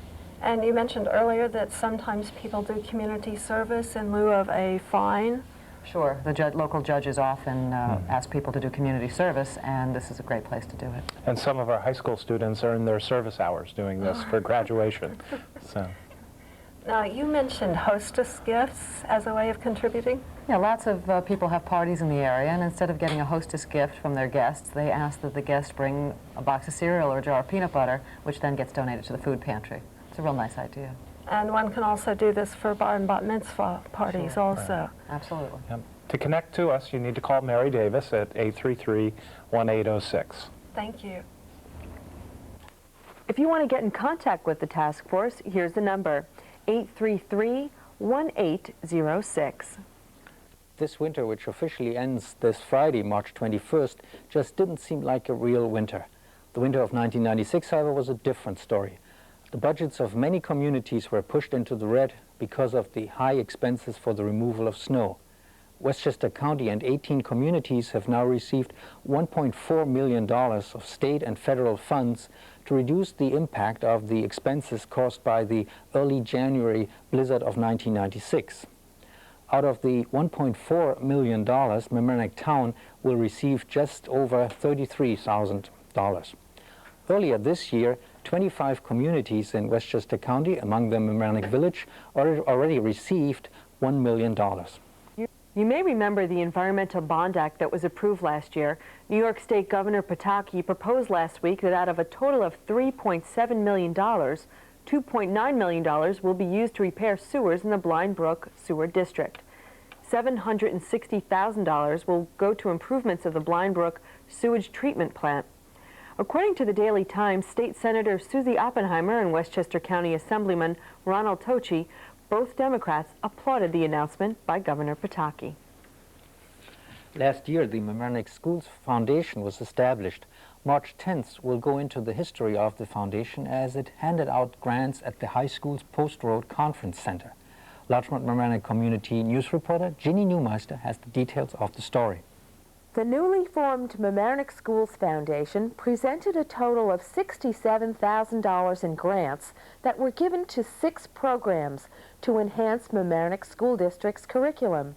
And you mentioned earlier that sometimes people do community service in lieu of a fine. Sure. The local judges often ask people to do community service, and this is a great place to do it. And some of our high school students are in their service hours doing this for graduation. So. Now, you mentioned hostess gifts as a way of contributing. Yeah, lots of people have parties in the area, and instead of getting a hostess gift from their guests, they ask that the guest bring a box of cereal or a jar of peanut butter, which then gets donated to the food pantry. It's a real nice idea. And one can also do this for bar and bat mitzvah parties also. Right. Absolutely. Yep. To connect to us, you need to call Mary Davis at 833-1806. Thank you. If you want to get in contact with the task force, here's the number, 833-1806. This winter, which officially ends this Friday, March 21st, just didn't seem like a real winter. The winter of 1996, however, was a different story. The budgets of many communities were pushed into the red because of the high expenses for the removal of snow. Westchester County and 18 communities have now received $1.4 million of state and federal funds to reduce the impact of the expenses caused by the early January blizzard of 1996. Out of the $1.4 million, Mamaroneck Town will receive just over $33,000. Earlier this year, 25 communities in Westchester County, among them Mamaroneck Village, already received $1 million. You may remember the Environmental Bond Act that was approved last year. New York State Governor Pataki proposed last week that out of a total of $3.7 million, $2.9 million will be used to repair sewers in the Blind Brook Sewer District. $760,000 will go to improvements of the Blind Brook Sewage Treatment Plant. According to the Daily Times, State Senator Susie Oppenheimer and Westchester County Assemblyman Ronald Tochi, both Democrats, applauded the announcement by Governor Pataki. Last year, the Mamaroneck Schools Foundation was established. March 10th will go into the history of the foundation as it handed out grants at the high school's Post Road Conference Center. Larchmont Mamaroneck Community News reporter Ginny Neumeister has the details of the story. The newly formed Mamaroneck Schools Foundation presented a total of $67,000 in grants that were given to 6 programs to enhance Mamaroneck School District's curriculum.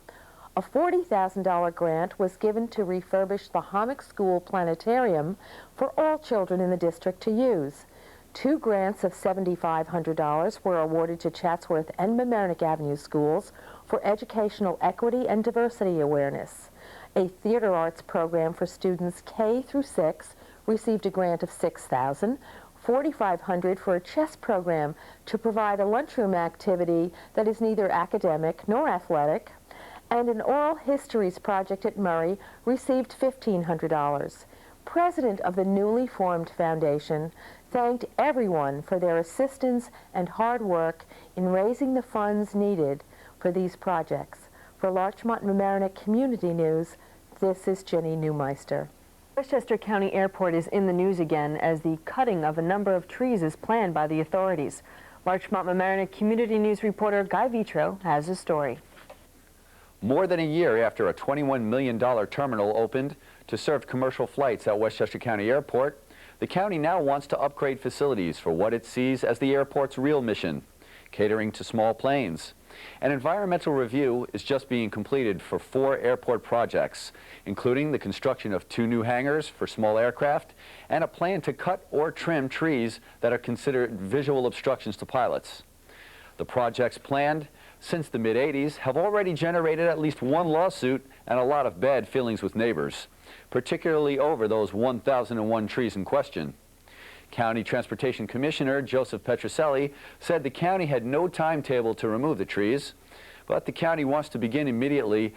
A $40,000 grant was given to refurbish the Hommock School Planetarium for all children in the district to use. 2 grants of $7,500 were awarded to Chatsworth and Mamaroneck Avenue schools for educational equity and diversity awareness. A theater arts program for students K through 6 received a grant of $6,000, $4,500 for a chess program to provide a lunchroom activity that is neither academic nor athletic, and an oral histories project at Murray received $1,500. President of the newly formed foundation thanked everyone for their assistance and hard work in raising the funds needed for these projects. For Larchmont Mamaroneck Community News, this is Ginny Neumeister. Westchester County Airport is in the news again as the cutting of a number of trees is planned by the authorities. Larchmont Mamaroneck Community News reporter Guy Vitro has a story. More than a year after a $21 million terminal opened to serve commercial flights at Westchester County Airport, the county now wants to upgrade facilities for what it sees as the airport's real mission, catering to small planes. An environmental review is just being completed for 4 airport projects, including the construction of 2 new hangars for small aircraft and a plan to cut or trim trees that are considered visual obstructions to pilots. The projects planned since the mid-'80s have already generated at least 1 lawsuit and a lot of bad feelings with neighbors, particularly over those 1,001 trees in question. County Transportation Commissioner Joseph Petroselli said the county had no timetable to remove the trees, but the county wants to begin immediately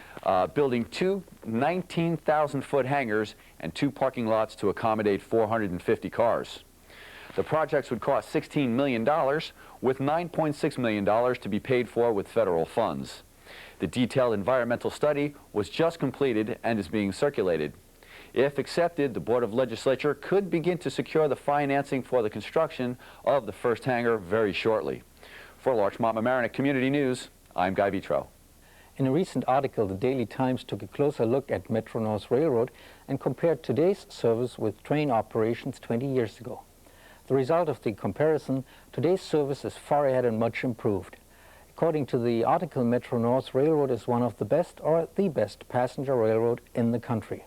building 2 19,000-foot hangars and 2 parking lots to accommodate 450 cars. The projects would cost $16 million, with $9.6 million to be paid for with federal funds. The detailed environmental study was just completed and is being circulated. If accepted, the Board of Legislature could begin to secure the financing for the construction of the first hangar very shortly. For Larchmont Mamaroneck Community News, I'm Guy Vitro. In a recent article, the Daily Times took a closer look at Metro-North Railroad and compared today's service with train operations 20 years ago. The result of the comparison, today's service is far ahead and much improved. According to the article, Metro North Railroad is one of the best or the best passenger railroad in the country.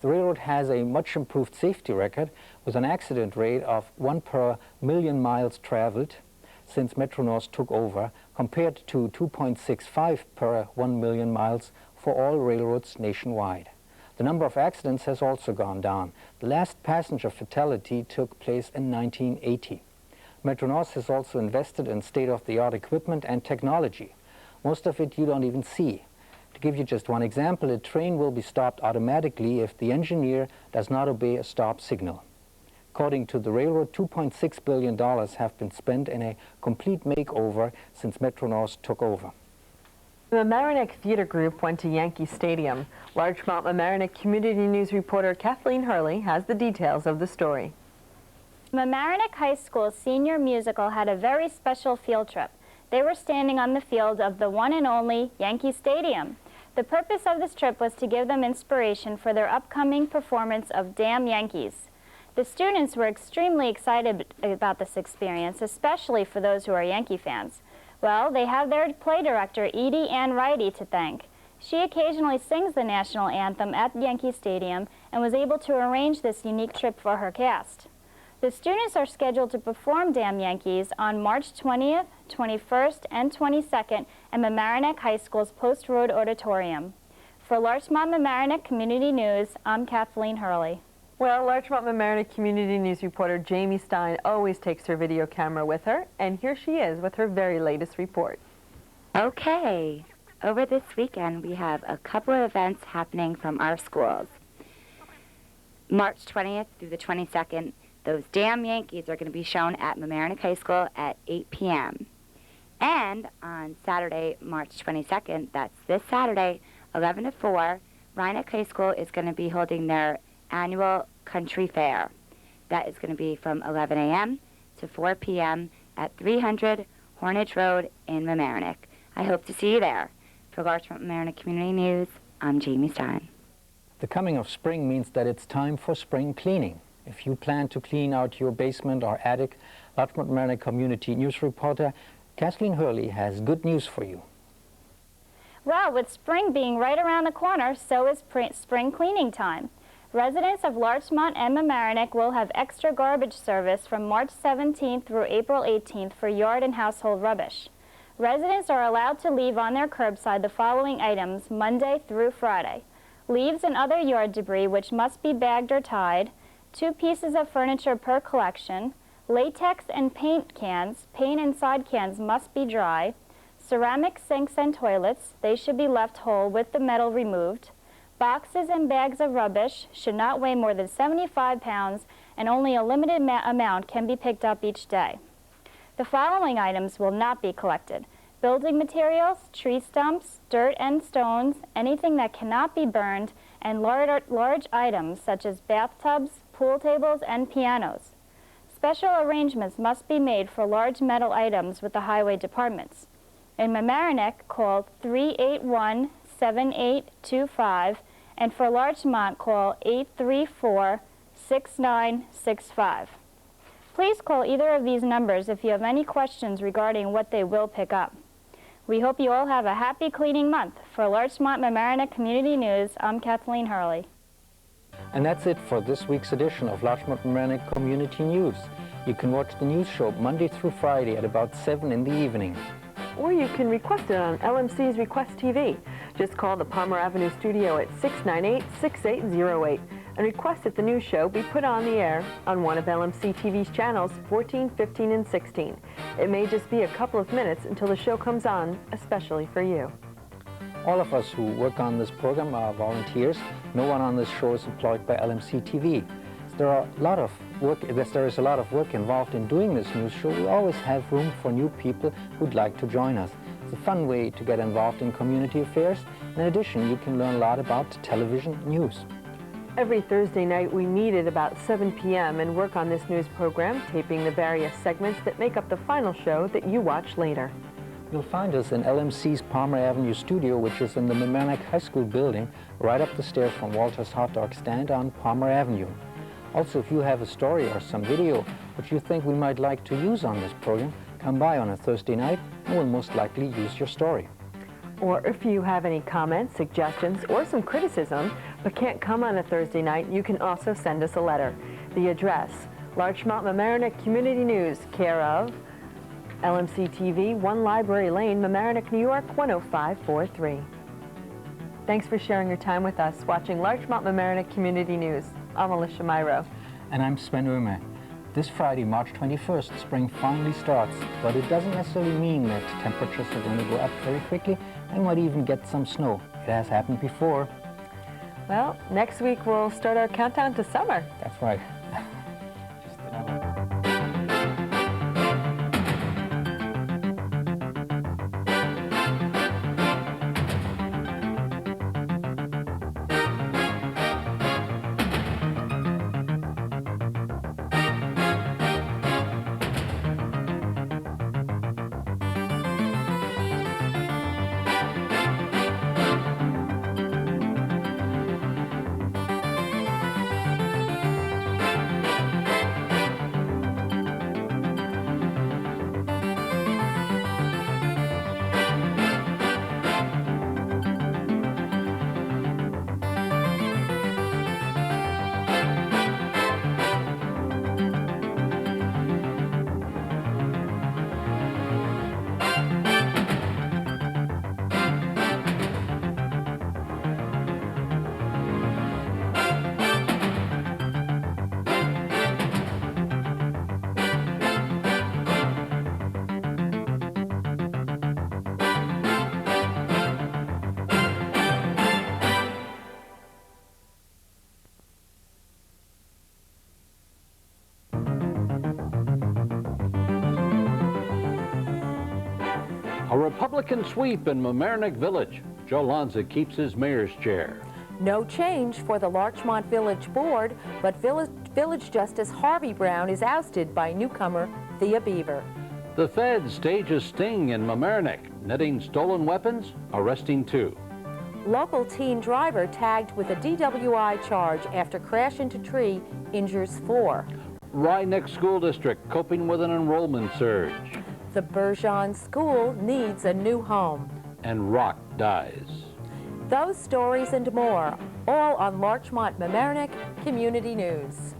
The railroad has a much improved safety record with an accident rate of 1 per million miles traveled since Metro North took over, compared to 2.65 per 1 million miles for all railroads nationwide. The number of accidents has also gone down. The last passenger fatality took place in 1980. Metro North has also invested in state-of-the-art equipment and technology. Most of it you don't even see. To give you just one example, a train will be stopped automatically if the engineer does not obey a stop signal. According to the railroad, $2.6 billion have been spent in a complete makeover since Metro North took over. The Mamaroneck Theater Group went to Yankee Stadium. Larchmont Mamaroneck Community News reporter Kathleen Hurley has the details of the story. Mamaroneck High School's senior musical had a very special field trip. They were standing on the field of the one and only Yankee Stadium. The purpose of this trip was to give them inspiration for their upcoming performance of Damn Yankees. The students were extremely excited about this experience, especially for those who are Yankee fans. Well, they have their play director, Edie Ann Wrighty, to thank. She occasionally sings the national anthem at Yankee Stadium and was able to arrange this unique trip for her cast. The students are scheduled to perform Damn Yankees on March 20th, 21st, and 22nd at Mamaroneck High School's Post Road Auditorium. For Larchmont Mamaroneck Community News, I'm Kathleen Hurley. Well, Larchmont Mamaroneck Community News reporter Jamie Stein always takes her video camera with her, and here she is with her very latest report. Okay, over this weekend we have a couple of events happening from our schools. March 20th through the 22nd, those Damn Yankees are going to be shown at Mamaroneck High School at 8 p.m. And on Saturday, March 22nd, that's this Saturday, 11 to 4, Rhinebeck High School is going to be holding their annual country fair. That is going to be from 11 a.m. to 4 p.m. at 300 Hornage Road in Mamaroneck. I hope to see you there. For Larchmont Mamaroneck Community News, I'm Jamie Stein. The coming of spring means that it's time for spring cleaning. If you plan to clean out your basement or attic, Larchmont Mamaroneck Community News reporter Kathleen Hurley has good news for you. Well, with spring being right around the corner, so is spring cleaning time. Residents of Larchmont and Mamaroneck will have extra garbage service from March 17th through April 18th for yard and household rubbish. Residents are allowed to leave on their curbside the following items Monday through Friday: leaves and other yard debris which must be bagged or tied, 2 pieces of furniture per collection, latex and paint cans, paint and side cans must be dry, ceramic sinks and toilets, they should be left whole with the metal removed, boxes and bags of rubbish should not weigh more than 75 pounds and only a limited amount can be picked up each day. The following items will not be collected: building materials, tree stumps, dirt and stones, anything that cannot be burned, and large items such as bathtubs, pool tables, and pianos. Special arrangements must be made for large metal items with the highway departments. In Mamaroneck, call 381-7825, and for Larchmont, call 834-6965. Please call either of these numbers if you have any questions regarding what they will pick up. We hope you all have a happy cleaning month. For Larchmont Mamaroneck Community News, I'm Kathleen Hurley. And that's it for this week's edition of Larchmont Mamaroneck Community News. You can watch the news show Monday through Friday at about 7 in the evening. Or you can request it on LMC's Request TV. Just call the Palmer Avenue studio at 698-6808 and request that the news show be put on the air on one of LMC TV's channels 14, 15, and 16. It may just be a couple of minutes until the show comes on, especially for you. All of us who work on this program are volunteers. No one on this show is employed by LMC TV. There is a lot of work involved in doing this news show. We always have room for new people who'd like to join us. It's a fun way to get involved in community affairs. In addition, you can learn a lot about television news. Every Thursday night we meet at about 7 p.m. and work on this news program, taping the various segments that make up the final show that you watch later. You'll find us in LMC's Palmer Avenue studio, which is in the Mamaroneck High School building, right up the stairs from Walter's Hot Dog Stand on Palmer Avenue. Also, if you have a story or some video which you think we might like to use on this program, come by on a Thursday night and we'll most likely use your story. Or if you have any comments, suggestions, or some criticism, but can't come on a Thursday night, you can also send us a letter. The address, Larchmont Mamaroneck Community News, care of LMC-TV, 1 Library Lane, Mamaroneck, New York, 10543. Thanks for sharing your time with us, watching Larchmont Mamaroneck Community News. I'm Alicia Myro. And I'm Sven Oehme. This Friday, March 21st, spring finally starts, but it doesn't necessarily mean that temperatures are going to go up very quickly and might even get some snow. It has happened before. Well, next week we'll start our countdown to summer. That's right. A Republican sweep in Mamaroneck Village. Joe Lanze keeps his mayor's chair. No change for the Larchmont Village Board, but Village Justice Harvey Brown is ousted by newcomer Thea Beaver. The feds stage a sting in Mamaroneck, netting stolen weapons, arresting 2. Local teen driver tagged with a DWI charge after crash into tree injures 4. Rye School District coping with an enrollment surge. The Bergeon School needs a new home. And rock dies. Those stories and more, all on Larchmont Mamaroneck Community News.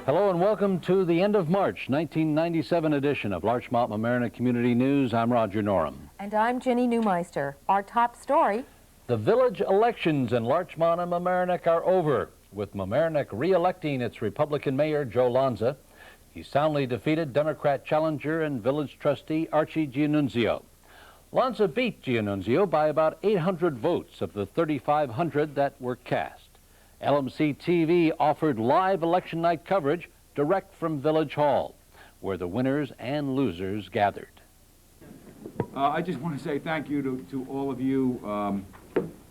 Hello and welcome to the end of March 1997 edition of Larchmont Mamaroneck Community News. I'm Roger Norum. And I'm Jenny Neumeister. Our top story: the village elections in Larchmont and Mamaroneck are over, with Mamaroneck re-electing its Republican mayor, Joe Lanze. He soundly defeated Democrat challenger and village trustee Archie Gianunzio. Lanze beat Gianunzio by about 800 votes of the 3,500 that were cast. LMC-TV offered live election night coverage direct from Village Hall, where the winners and losers gathered. I just want to say thank you to all of you.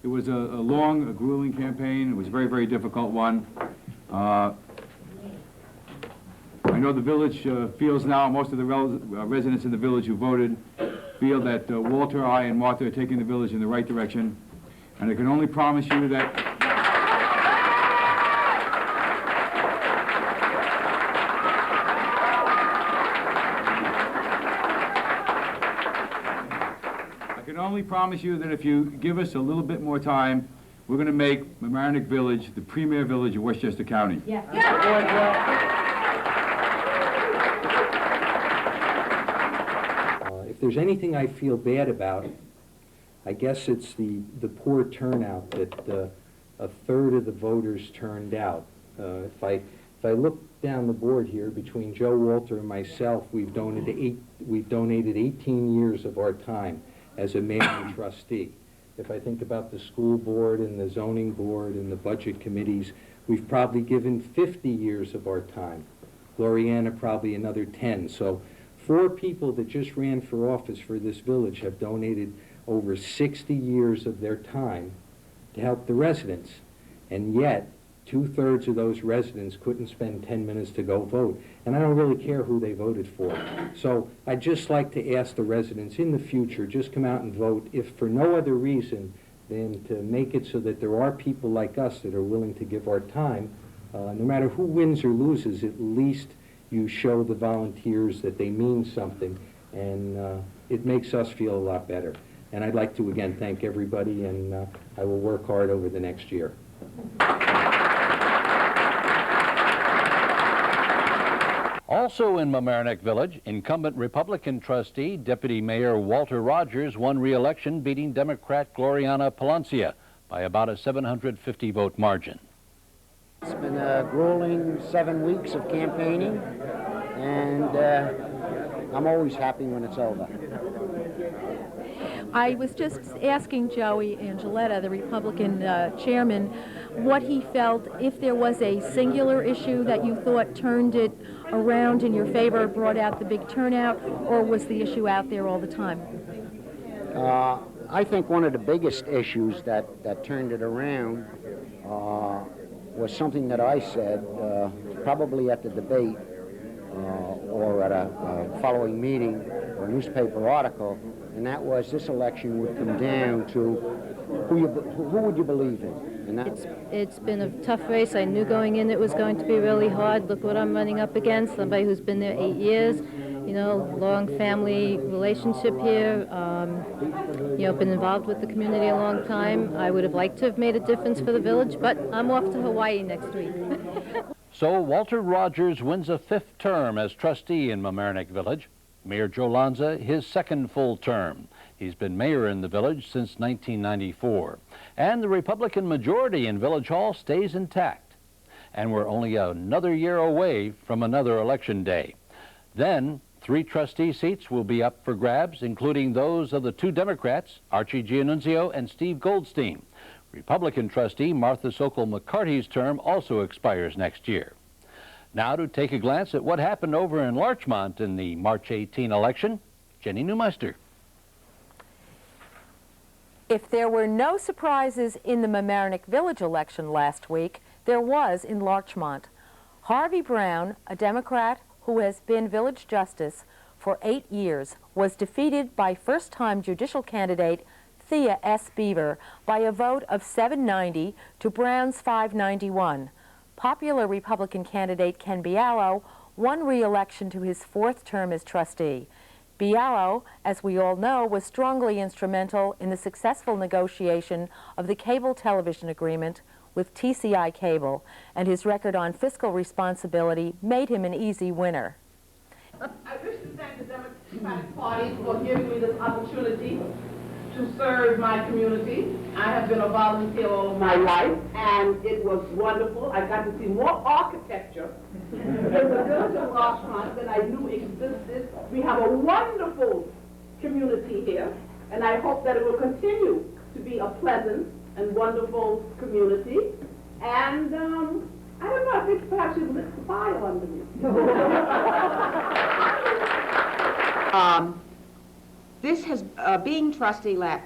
It was a long, grueling campaign. It was a very, very difficult one. I know the village feels now, most of the residents in the village who voted feel that Walter, I, and Martha are taking the village in the right direction. And I can only promise you that if you give us a little bit more time, we're going to make Mamaroneck Village the premier village of Westchester County. Yeah. If there's anything I feel bad about, I guess it's the poor turnout that a third of the voters turned out. If I look down the board here, between Joe, Walter, and myself, we've donated 18 years of our time as a mayor and trustee. If I think about the school board and the zoning board and the budget committees, we've probably given 50 years of our time. Gloriana probably another 10. So 4 people that just ran for office for this village have donated over 60 years of their time to help the residents. And yet, 2/3 of those residents couldn't spend 10 minutes to go vote. And I don't really care who they voted for. So I'd just like to ask the residents in the future, just come out and vote, if for no other reason than to make it so that there are people like us that are willing to give our time. No matter who wins or loses, at least you show the volunteers that they mean something, and it makes us feel a lot better. And I'd like to again thank everybody, and I will work hard over the next year. Also in Mamaroneck Village, incumbent Republican trustee, Deputy Mayor Walter Rogers won re-election, beating Democrat Gloriana Plancia by about a 750-vote margin. It's been a grueling 7 weeks of campaigning, and I'm always happy when it's over. I was just asking Joey Angeletta, the Republican chairman, what he felt, if there was a singular issue that you thought turned it around in your favor, brought out the big turnout, or was the issue out there all the time? I think one of the biggest issues that turned it around was something that I said probably at the debate or at a following meeting or a newspaper article, and that was this election would come down to who would you believe in? And it's been a tough race. I knew going in it was going to be really hard. Look what I'm running up against, somebody who's been there 8 years, you know, long family relationship here, you know, been involved with the community a long time. I would have liked to have made a difference for the village, but I'm off to Hawaii next week. So Walter Rogers wins a 5th term as trustee in Mamaroneck Village. Mayor Joe Lanze, his 2nd full term. He's been mayor in the village since 1994. And the Republican majority in Village Hall stays intact. And we're only another year away from another election day. Then 3 trustee seats will be up for grabs, including those of the 2 Democrats, Archie Gianunzio and Steve Goldstein. Republican trustee Martha Sokol-McCarty's term also expires next year. Now to take a glance at what happened over in Larchmont in the March 18 election, Jenny Neumeister. If there were no surprises in the Mamaroneck Village election last week, there was in Larchmont. Harvey Brown, a Democrat who has been village justice for 8 years, was defeated by first-time judicial candidate Thea S. Beaver by a vote of 790 to Brown's 591. Popular Republican candidate Ken Bialo won re-election to his 4th term as trustee. Bialo, as we all know, was strongly instrumental in the successful negotiation of the cable television agreement with TCI Cable, and his record on fiscal responsibility made him an easy winner. I wish to thank the Democratic Party for giving me this opportunity to serve my community. I have been a volunteer all my life, and it was wonderful. I got to see more architecture in the village of Larchmont than I knew existed. We have a wonderful community here, and I hope that it will continue to be a pleasant and wonderful community. And I don't know, I think perhaps you lit the fire under me. This has, being trustee my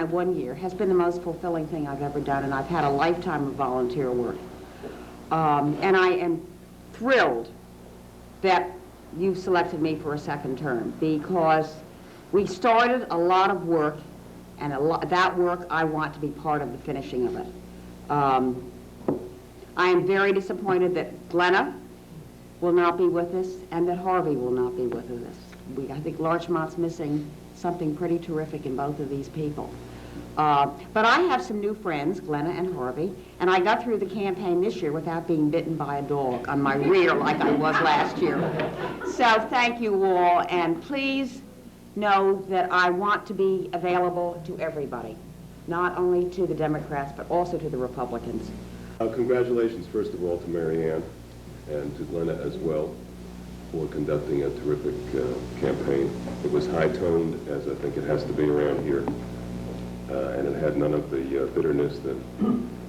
1 year, has been the most fulfilling thing I've ever done, and I've had a lifetime of volunteer work. And I am thrilled that you've selected me for a 2nd term, because we started a lot of work, and that work I want to be part of the finishing of it. I am very disappointed that Glenna will not be with us, and that Harvey will not be with us. I think Larchmont's missing something pretty terrific in both of these people. But I have some new friends, Glenna and Harvey, and I got through the campaign this year without being bitten by a dog on my rear like I was last year. So thank you all, and please know that I want to be available to everybody, not only to the Democrats, but also to the Republicans. Congratulations, first of all, to Maryann and to Glenna as well for conducting a terrific campaign. It was high-toned, as I think it has to be around here, and it had none of the bitterness that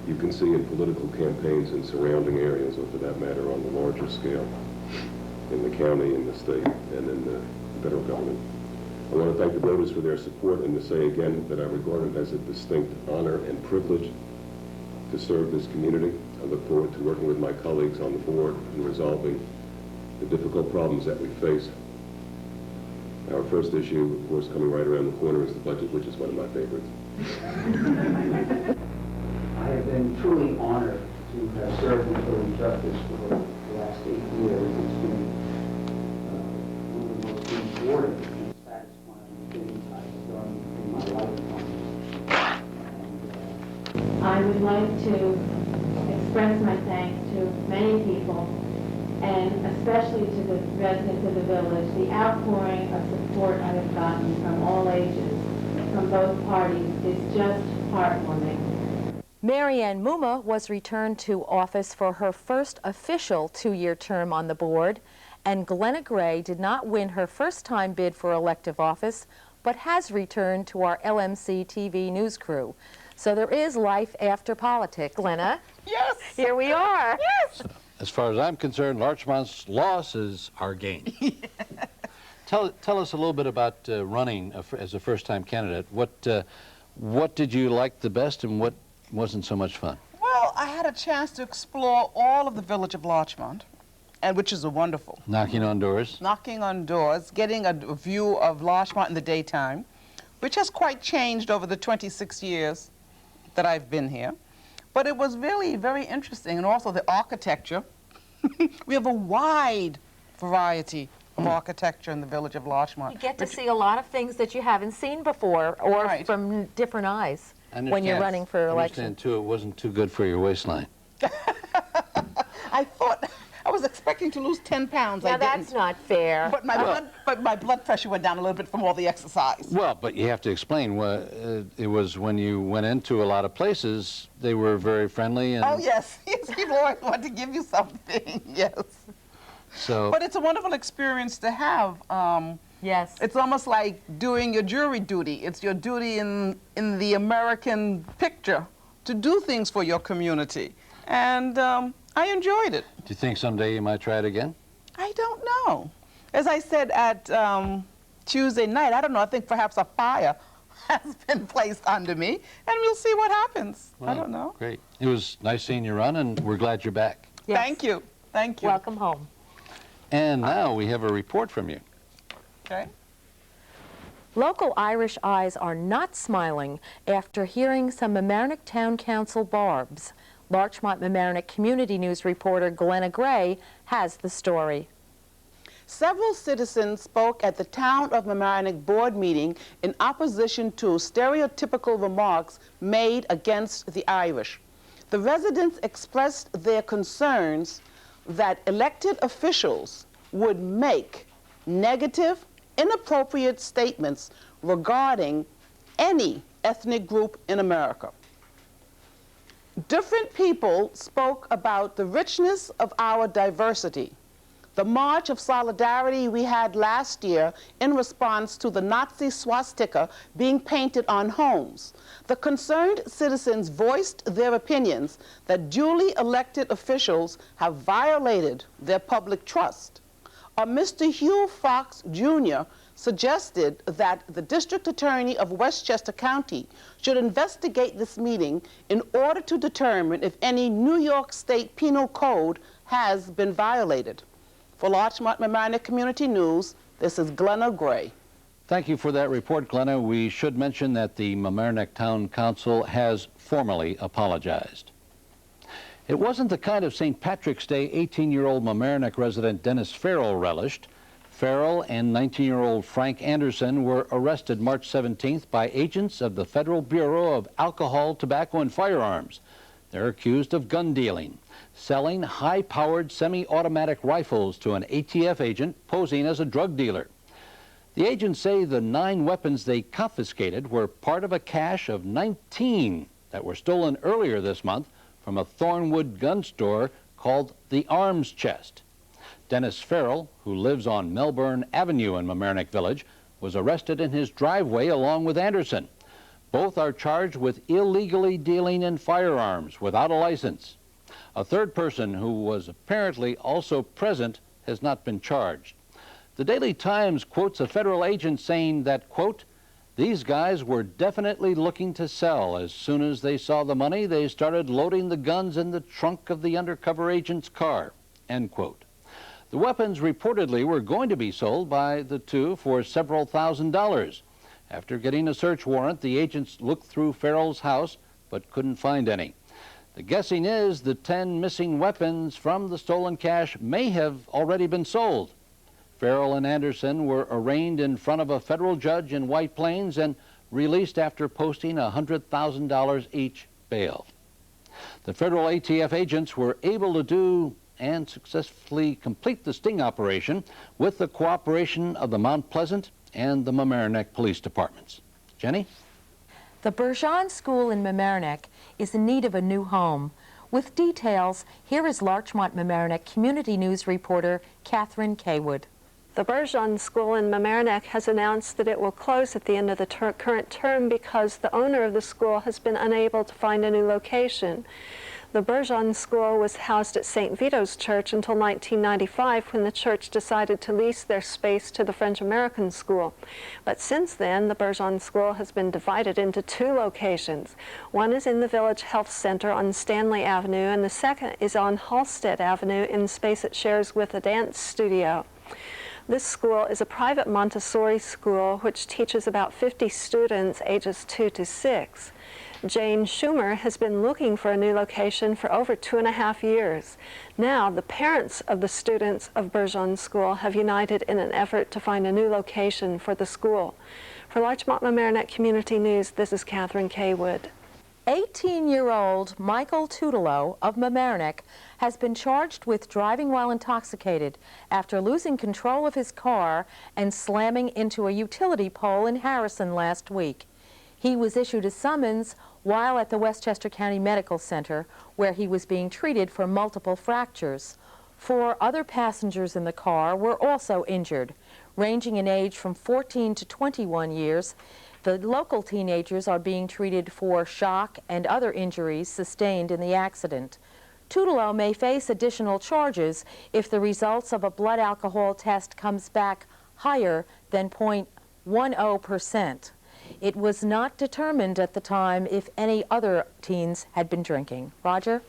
you can see in political campaigns in surrounding areas, or for that matter on the larger scale, in the county, in the state, and in the federal government. I want to thank the voters for their support, and to say again that I regard it as a distinct honor and privilege to serve this community. I look forward to working with my colleagues on the board in resolving the difficult problems that we face. Our first issue, of course, coming right around the corner is the budget, which is one of my favorites. I have been truly honored to have served in village justice for the last 8 years. It's been one of the most rewarding and satisfying things I've done in my lifetime. I would like to express my thanks to many people, and especially to the residents of the village. The outpouring of support I have gotten from all ages, from both parties, is just heartwarming. Maryann Mmma was returned to office for her first official 2-year term on the board, and Glenna Gray did not win her first-time bid for elective office, but has returned to our LMC-TV news crew. So there is life after politics. Glenna? Yes! Here we are. Yes! As far as I'm concerned, Larchmont's loss is our gain. Tell us a little bit about running as a first-time candidate. What did you like the best and what wasn't so much fun? Well, I had a chance to explore all of the village of Larchmont, and which is wonderful. Knocking on doors? Knocking on doors, getting a view of Larchmont in the daytime, which has quite changed over the 26 years that I've been here. But it was really very interesting, and also the architecture. We have a wide variety of architecture in the village of Larchmont. You get to see a lot of things that you haven't seen before, or from different eyes when you're running for election. I understand, too, it wasn't too good for your waistline. I thought, I was expecting to lose 10 pounds. Now I didn't. that's not fair. But my blood pressure went down a little bit from all the exercise. Well, but you have to explain. It was when you went into a lot of places, they were very friendly. And oh, yes. Yes, people always want to give you something. Yes. So. But it's a wonderful experience to have. Yes. It's almost like doing your jury duty. It's your duty in the American picture to do things for your community. And I enjoyed it. Do you think someday you might try it again? I don't know. As I said at Tuesday night, I don't know, I think perhaps a fire has been placed under me, and we'll see what happens. Well, I don't know. Great. It was nice seeing you run, and we're glad you're back. Yes. Thank you. Thank you. Welcome home. And now we have a report from you. Okay. Local Irish eyes are not smiling after hearing some Mamaroneck Town Council barbs. Larchmont Mamaroneck Community News reporter Glenna Gray has the story. Several citizens spoke at the Town of Mamaroneck board meeting in opposition to stereotypical remarks made against the Irish. The residents expressed their concerns that elected officials would make negative, inappropriate statements regarding any ethnic group in America. Different people spoke about the richness of our diversity, the March of Solidarity we had last year in response to the Nazi swastika being painted on homes. The concerned citizens voiced their opinions that duly elected officials have violated their public trust. Mr. Hugh Fox, Jr. suggested that the District Attorney of Westchester County should investigate this meeting in order to determine if any New York State Penal Code has been violated. For Larchmont Mamaroneck Community News, this is Glenna Gray. Thank you for that report, Glenna. We should mention that the Mamaroneck Town Council has formally apologized. It wasn't the kind of St. Patrick's Day 18-year-old Mamaroneck resident Dennis Farrell relished. Farrell and 19-year-old Frank Anderson were arrested March 17th by agents of the Federal Bureau of Alcohol, Tobacco, and Firearms. They're accused of gun dealing, selling high-powered semi-automatic rifles to an ATF agent posing as a drug dealer. The agents say the 9 weapons they confiscated were part of a cache of 19 that were stolen earlier this month from a Thornwood gun store called the Arms Chest. Dennis Farrell, who lives on Melbourne Avenue in Mamaroneck Village, was arrested in his driveway along with Anderson. Both are charged with illegally dealing in firearms without a license. A third person who was apparently also present has not been charged. The Daily Times quotes a federal agent saying that, quote, "These guys were definitely looking to sell. As soon as they saw the money, they started loading the guns in the trunk of the undercover agent's car," end quote. The weapons reportedly were going to be sold by the two for several $1,000s. After getting a search warrant, the agents looked through Farrell's house but couldn't find any. The guessing is the 10 missing weapons from the stolen cash may have already been sold. Farrell and Anderson were arraigned in front of a federal judge in White Plains and released after posting $100,000 each bail. The federal ATF agents were able to do and successfully complete the sting operation with the cooperation of the Mount Pleasant and the Mamaroneck Police Departments. Jenny? The Bergeon School in Mamaroneck is in need of a new home. With details, here is Larchmont Mamaroneck Community News reporter Catherine Caywood. The Bergeon School in Mamaroneck has announced that it will close at the end of the current term because the owner of the school has been unable to find a new location. The Bergeon School was housed at St. Vito's Church until 1995 when the church decided to lease their space to the French American School. But since then, the Bergeon School has been divided into 2 locations. One is in the Village Health Center on Stanley Avenue, and the second is on Halstead Avenue in space it shares with a dance studio. This school is a private Montessori school which teaches about 50 students ages 2 to 6. Jane Schumer has been looking for a new location for over 2.5 years. Now, the parents of the students of Bergeon School have united in an effort to find a new location for the school. For Larchmont Mamaroneck Community News, this is Catherine Caywood. 18-year-old Michael Tutelo of Mamaroneck has been charged with driving while intoxicated after losing control of his car and slamming into a utility pole in Harrison last week. He was issued a summons while at the Westchester County Medical Center, where he was being treated for multiple fractures. 4 other passengers in the car were also injured, ranging in age from 14 to 21 years. The local teenagers are being treated for shock and other injuries sustained in the accident. Tutelo may face additional charges if the results of a blood alcohol test comes back higher than 0.10%. It was not determined at the time if any other teens had been drinking. Roger?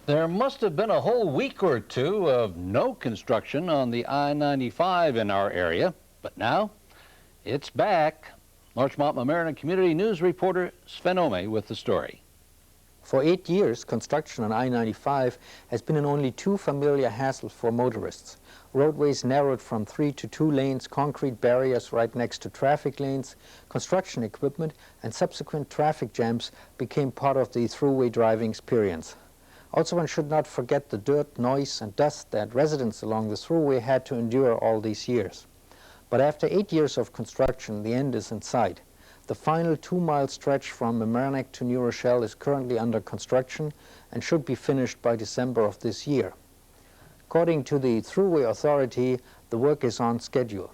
There must have been a whole week or 2 of no construction on the I-95 in our area, but now it's back. Larchmont Mamaroneck Community News reporter Sven Oehme with the story. For 8 years, construction on I-95 has been an only too familiar hassle for motorists. Roadways narrowed from 3 to 2 lanes, concrete barriers right next to traffic lanes, construction equipment, and subsequent traffic jams became part of the throughway driving experience. Also, one should not forget the dirt, noise, and dust that residents along the throughway had to endure all these years. But after 8 years of construction, the end is in sight. The final 2-mile stretch from Mamaroneck to New Rochelle is currently under construction and should be finished by December of this year. According to the Thruway Authority, the work is on schedule.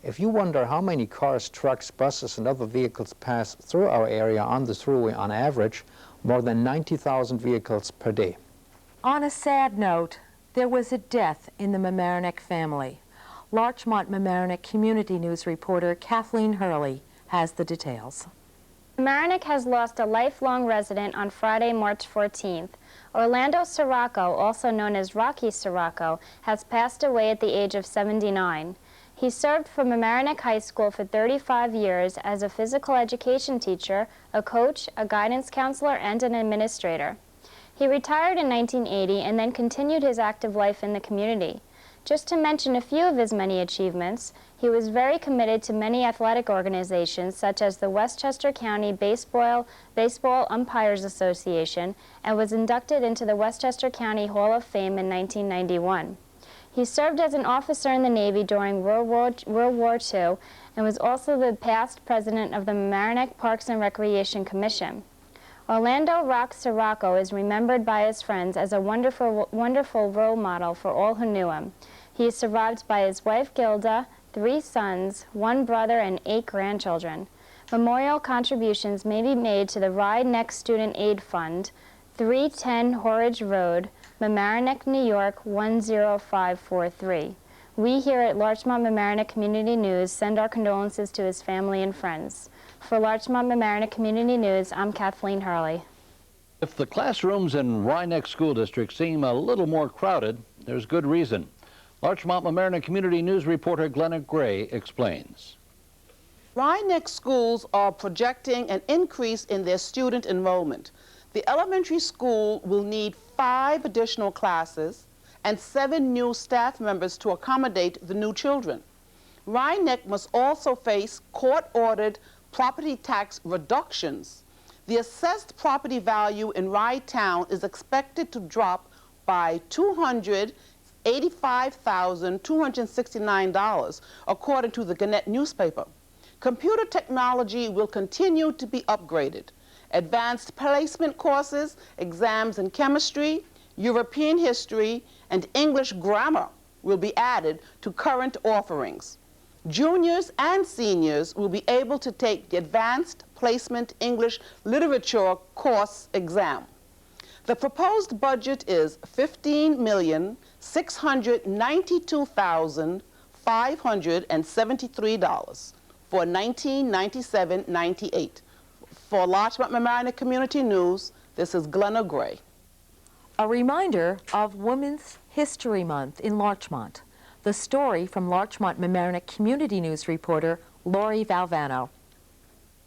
If you wonder how many cars, trucks, buses, and other vehicles pass through our area on the Thruway on average, more than 90,000 vehicles per day. On a sad note, there was a death in the Mamaroneck family. Larchmont Mamaroneck Community News reporter Kathleen Hurley has the details. Mamaroneck has lost a lifelong resident on Friday, March 14th. Orlando Sirocco, also known as Rocky Sirocco, has passed away at the age of 79. He served for Mamaroneck High School for 35 years as a physical education teacher, a coach, a guidance counselor, and an administrator. He retired in 1980 and then continued his active life in the community. Just to mention a few of his many achievements, he was very committed to many athletic organizations such as the Westchester County Baseball Umpires Association and was inducted into the Westchester County Hall of Fame in 1991. He served as an officer in the Navy during World War II and was also the past president of the Mamaroneck Parks and Recreation Commission. Orlando Rock Sirocco is remembered by his friends as a wonderful role model for all who knew him. He is survived by his wife Gilda, 3 sons, 1 brother, and 8 grandchildren. Memorial contributions may be made to the Ride Next Student Aid Fund, 310 Horridge Road, Mamaroneck, New York, 10543. We here at Larchmont Mamaroneck Community News send our condolences to his family and friends. For Larchmont Mamaroneck Community News, I'm Kathleen Hurley. If the classrooms in Rhinebeck School District seem a little more crowded, there's good reason. Larchmont Mamaroneck Community News reporter Glenna Gray explains. Rhinebeck schools are projecting an increase in their student enrollment. The elementary school will need 5 additional classes and 7 new staff members to accommodate the new children. Rhinebeck must also face court-ordered property tax reductions. The assessed property value in Rye Town is expected to drop by $285,269, according to the Gannett newspaper. Computer technology will continue to be upgraded. Advanced placement courses, exams in chemistry, European history, and English grammar will be added to current offerings. Juniors and seniors will be able to take the Advanced Placement English Literature course exam. The proposed budget is $15,692,573 for 1997-98. For Larchmont Mamaroneck Community News, this is Glenna Gray. A reminder of Women's History Month in Larchmont. The story from Larchmont Mamaroneck Community News reporter Lori Valvano.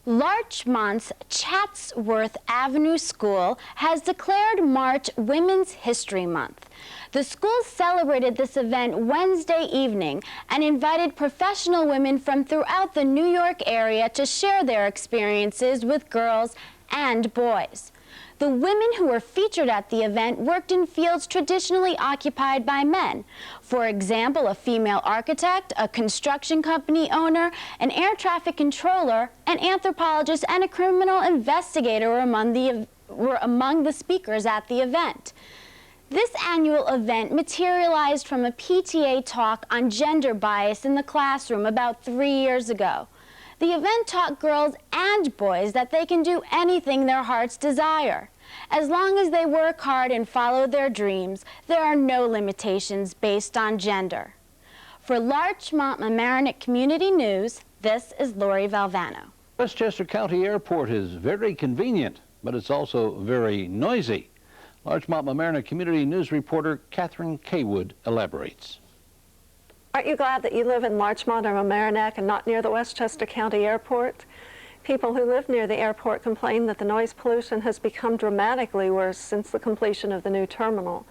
Larchmont's Chatsworth Avenue School has declared March Women's History Month. The school celebrated this event Wednesday evening and invited professional women from throughout the New York area to share their experiences with girls and boys. The women who were featured at the event worked in fields traditionally occupied by men. For example, a female architect, a construction company owner, an air traffic controller, an anthropologist, and a criminal investigator were among the speakers at the event. This annual event materialized from a PTA talk on gender bias in the classroom about 3 years ago. The event taught girls and boys that they can do anything their hearts desire. As long as they work hard and follow their dreams, there are no limitations based on gender. For Larchmont Mamaroneck Community News, this is Lori Valvano. Westchester County Airport is very convenient, but it's also very noisy. Larchmont Mamaroneck Community News reporter Catherine Caywood elaborates. Aren't you glad that you live in Larchmont or Mamaroneck and not near the Westchester County Airport? People who live near the airport complain that the noise pollution has become dramatically worse since the completion of the new terminal.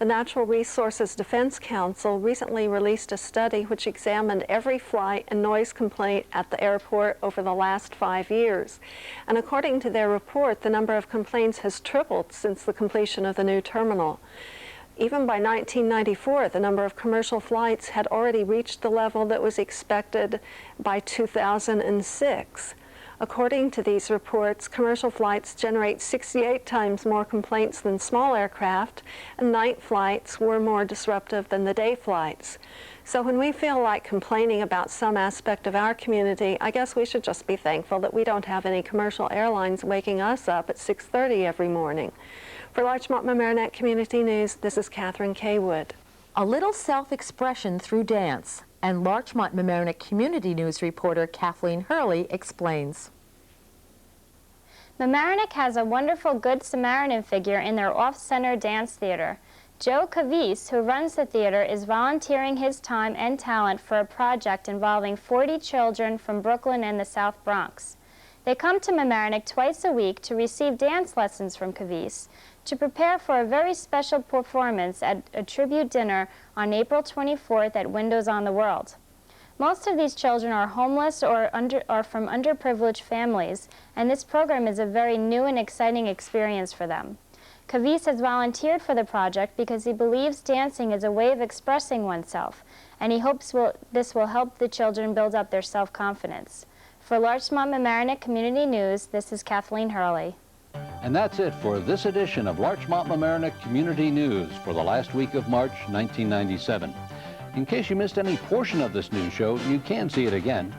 The Natural Resources Defense Council recently released a study which examined every flight and noise complaint at the airport over the last 5 years. And according to their report, the number of complaints has tripled since the completion of the new terminal. Even by 1994, the number of commercial flights had already reached the level that was expected by 2006. According to these reports, commercial flights generate 68 times more complaints than small aircraft, and night flights were more disruptive than the day flights. So when we feel like complaining about some aspect of our community, I guess we should just be thankful that we don't have any commercial airlines waking us up at 6:30 every morning. For Larchmont Mamaroneck Community News, this is Catherine Caywood. A little self-expression through dance, and Larchmont Mamaroneck Community News reporter Kathleen Hurley explains. Mamaroneck has a wonderful Good Samaritan figure in their off-center dance theater. Joe Cavese, who runs the theater, is volunteering his time and talent for a project involving 40 children from Brooklyn and the South Bronx. They come to Mamaroneck twice a week to receive dance lessons from Cavese, to prepare for a very special performance at a tribute dinner on April 24th at Windows on the World. Most of these children are homeless or from underprivileged families, and this program is a very new and exciting experience for them. Cavese has volunteered for the project because he believes dancing is a way of expressing oneself, and he hopes this will help the children build up their self-confidence. For Larchmont Mamaroneck Community News, this is Kathleen Hurley. And that's it for this edition of Larchmont Mamaroneck Community News for the last week of March 1997. In case you missed any portion of this news show, you can see it again.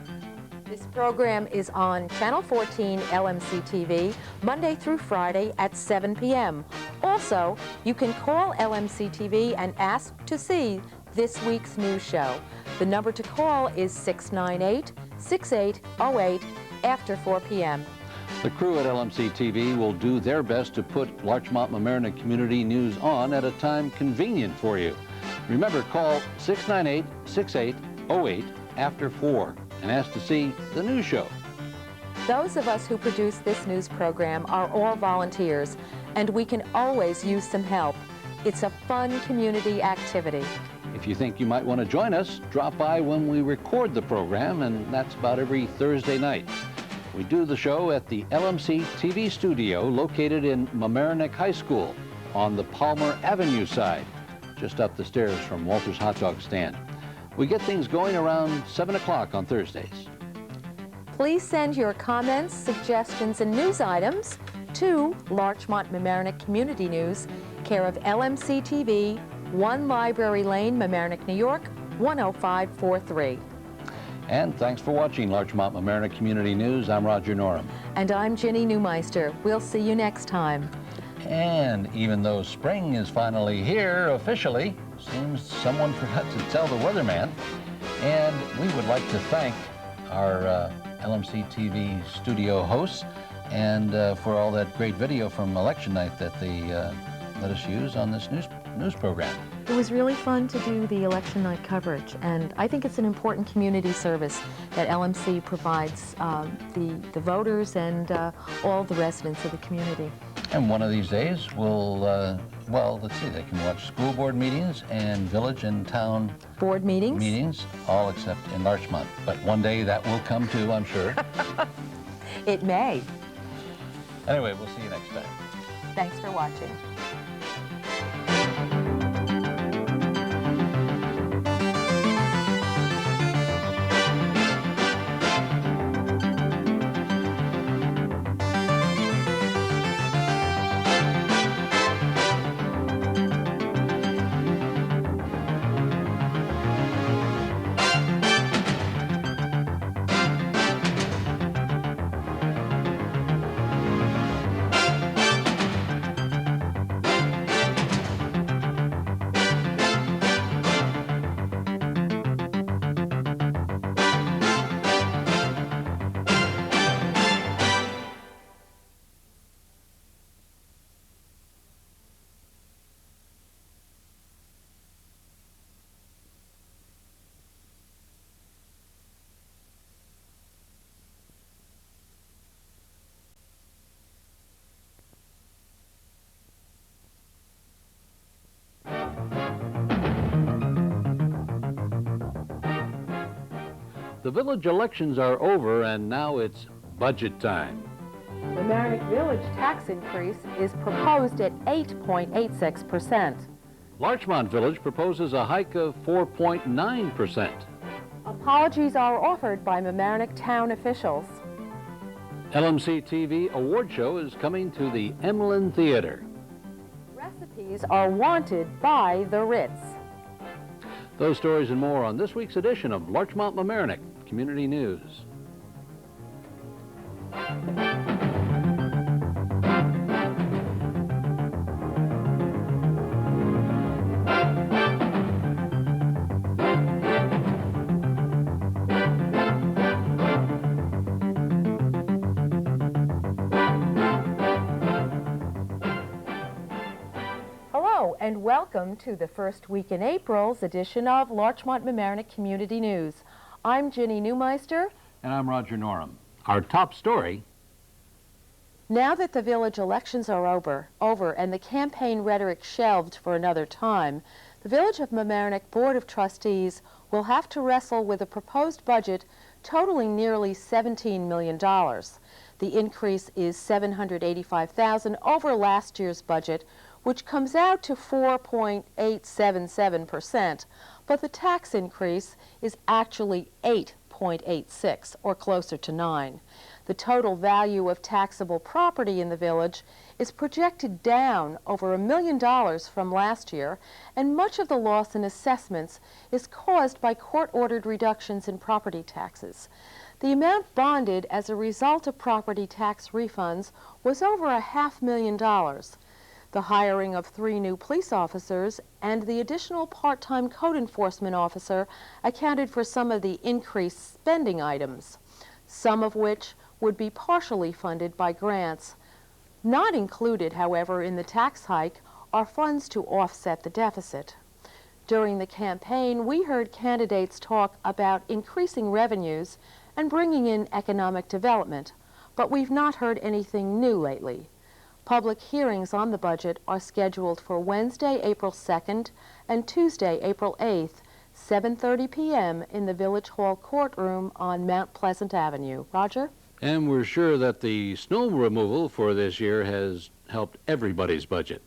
This program is on Channel 14 LMC-TV, Monday through Friday at 7 p.m. Also, you can call LMC-TV and ask to see this week's news show. The number to call is 698-6808 after 4 p.m. The crew at LMC-TV will do their best to put Larchmont Mamaroneck Community News on at a time convenient for you. Remember, call 698-6808 after 4. and ask to see the news show. Those of us who produce this news program are all volunteers, and we can always use some help. It's a fun community activity. If you think you might want to join us, drop by when we record the program, and that's about every Thursday night. We do the show at the LMC-TV studio located in Mamaroneck High School on the Palmer Avenue side, just up the stairs from Walter's Hot Dog Stand. We get things going around 7 o'clock on Thursdays. Please send your comments, suggestions, and news items to Larchmont Mamaroneck Community News, care of LMC-TV, 1 Library Lane, Mamaroneck, New York, 10543. And thanks for watching Larchmont Mamaroneck Community News. I'm Roger Norum. And I'm Ginny Neumeister. We'll see you next time. And even though spring is finally here officially, seems someone forgot to tell the weatherman. And we would like to thank our LMC-TV studio hosts and for all that great video from election night that they let us use on this news program. It was really fun to do the election night coverage, and I think it's an important community service that LMC provides the voters and all the residents of the community. And one of these days we'll, well, let's see, they can watch school board meetings and village and town board meetings, all except in Larchmont. But one day that will come too, I'm sure. It may. Anyway, we'll see you next time. Thanks for watching. The village elections are over, and now it's budget time. The Mamaroneck Village tax increase is proposed at 8.86%. Larchmont Village proposes a hike of 4.9%. Apologies are offered by Mamaroneck town officials. LMC-TV award show is coming to the Emlyn Theater. Recipes are wanted by the Ritz. Those stories and more on this week's edition of Larchmont Mamaroneck Community News. And welcome to the first week in April's edition of Larchmont Mamaroneck Community News. I'm Ginny Neumeister. And I'm Roger Norum. Our top story: now that the village elections are over and the campaign rhetoric shelved for another time, the Village of Mamaroneck Board of Trustees will have to wrestle with a proposed budget totaling nearly $17 million. The increase is $785,000 over last year's budget, which comes out to 4.877%, but the tax increase is actually 8.86, or closer to 9. The total value of taxable property in the village is projected down over $1 million from last year, and much of the loss in assessments is caused by court-ordered reductions in property taxes. The amount bonded as a result of property tax refunds was over $500,000. The hiring of 3 new police officers and the additional part-time code enforcement officer accounted for some of the increased spending items, some of which would be partially funded by grants. Not included, however, in the tax hike are funds to offset the deficit. During the campaign, we heard candidates talk about increasing revenues and bringing in economic development, but we've not heard anything new lately. Public hearings on the budget are scheduled for Wednesday, April 2nd and Tuesday, April 8th, 7:30 p.m. in the Village Hall courtroom on Mount Pleasant Avenue. Roger? And we're sure that the snow removal for this year has helped everybody's budget.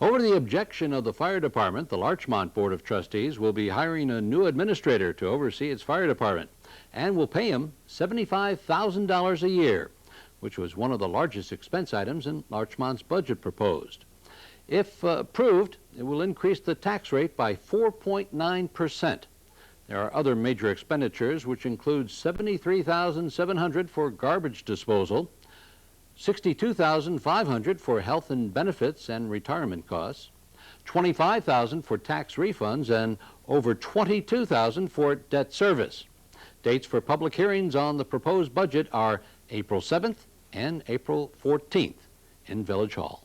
Over the objection of the fire department, the Larchmont Board of Trustees will be hiring a new administrator to oversee its fire department and will pay him $75,000 a year, which was one of the largest expense items in Larchmont's budget proposed. If approved, it will increase the tax rate by 4.9%. There are other major expenditures, which include $73,700 for garbage disposal, $62,500 for health and benefits and retirement costs, $25,000 for tax refunds, and over $22,000 for debt service. Dates for public hearings on the proposed budget are April 7th and April 14th in Village Hall.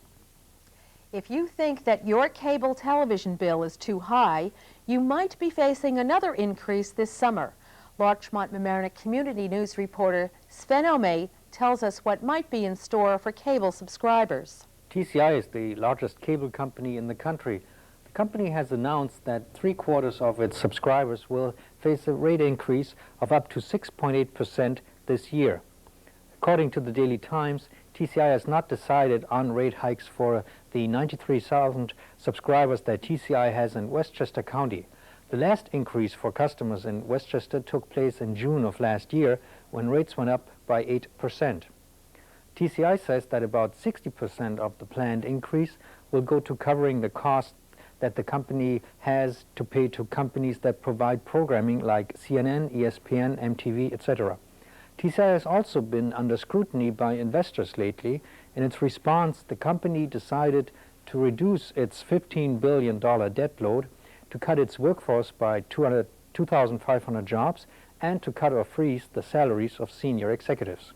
If you think that your cable television bill is too high, you might be facing another increase this summer. Larchmont Mamaroneck Community News reporter Sven Oehme tells us what might be in store for cable subscribers. TCI is the largest cable company in the country. The company has announced that 3/4 of its subscribers will face a rate increase of up to 6.8% this year. According to the Daily Times, TCI has not decided on rate hikes for the 93,000 subscribers that TCI has in Westchester County. The last increase for customers in Westchester took place in June of last year, when rates went up by 8%. TCI says that about 60% of the planned increase will go to covering the cost that the company has to pay to companies that provide programming like CNN, ESPN, MTV, etc. TCI has also been under scrutiny by investors lately. In its response, the company decided to reduce its $15 billion debt load, to cut its workforce by 2,500 jobs, and to cut or freeze the salaries of senior executives.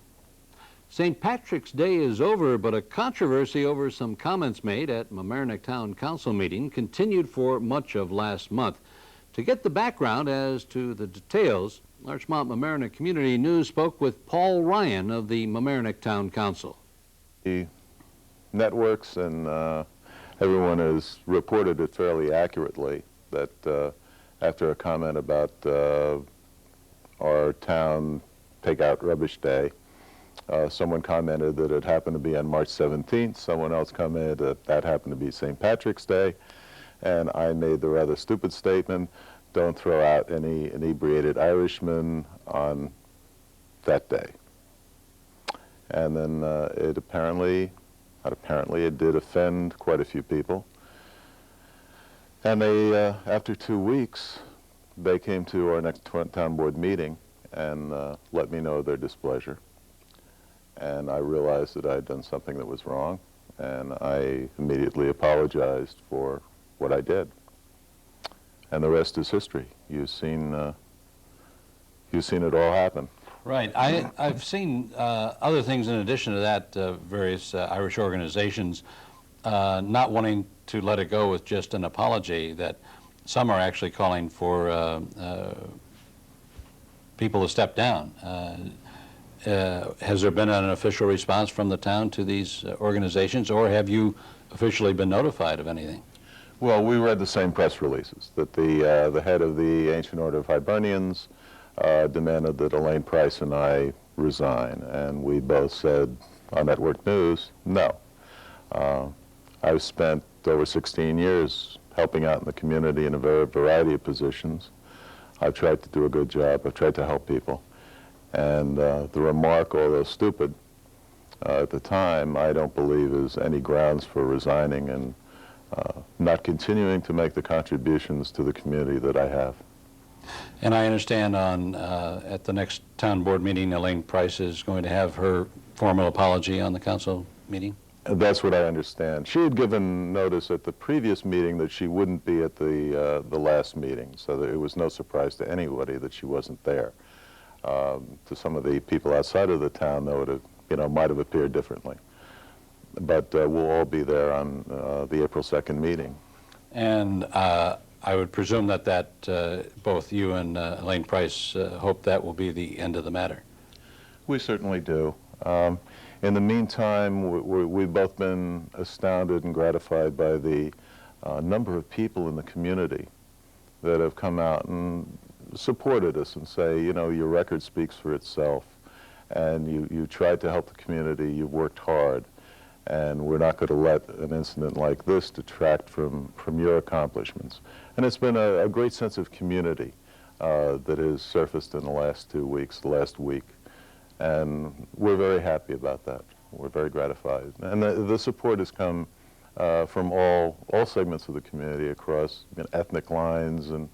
St. Patrick's Day is over, but a controversy over some comments made at Mamaroneck Town Council meeting continued for much of last month. To get the background as to the details, Larchmont Mamaroneck Community News spoke with Paul Ryan of the Mamaroneck Town Council. The networks and everyone has reported it fairly accurately that after a comment about our town take-out rubbish day, someone commented that it happened to be on March 17th, someone else commented that that happened to be St. Patrick's Day, and I made the rather stupid statement, don't throw out any inebriated Irishmen on that day. And then it it did offend quite a few people. And they, after 2 weeks, they came to our next town board meeting and let me know their displeasure. And I realized that I had done something that was wrong, and I immediately apologized for what I did. And the rest is history. You've seen it all happen. Right. I've seen other things in addition to that, various Irish organizations not wanting to let it go with just an apology, that some are actually calling for people to step down. Has there been an official response from the town to these organizations, or have you officially been notified of anything? Well, we read the same press releases, that the head of the Ancient Order of Hibernians demanded that Elaine Price and I resign, and we both said on Network News, no. I've spent over 16 years helping out in the community in a variety of positions. I've tried to do a good job. I've tried to help people. And the remark, although stupid at the time, I don't believe is any grounds for resigning and not continuing to make the contributions to the community that I have. And I understand at the next town board meeting, Elaine Price is going to have her formal apology on the council meeting? That's what I understand. She had given notice at the previous meeting that she wouldn't be at the last meeting, so that it was no surprise to anybody that she wasn't there. To some of the people outside of the town, though, it might have appeared differently. But we'll all be there on the April 2nd meeting. And I would presume that both you and Elaine Price hope that will be the end of the matter. We certainly do. In the meantime, we've both been astounded and gratified by the number of people in the community that have come out and supported us and say, you know, your record speaks for itself, and you tried to help the community, you've worked hard, and we're not going to let an incident like this detract from your accomplishments. And it's been a great sense of community that has surfaced in the last 2 weeks, the last week. And we're very happy about that. We're very gratified. And the support has come from all segments of the community across ethnic lines and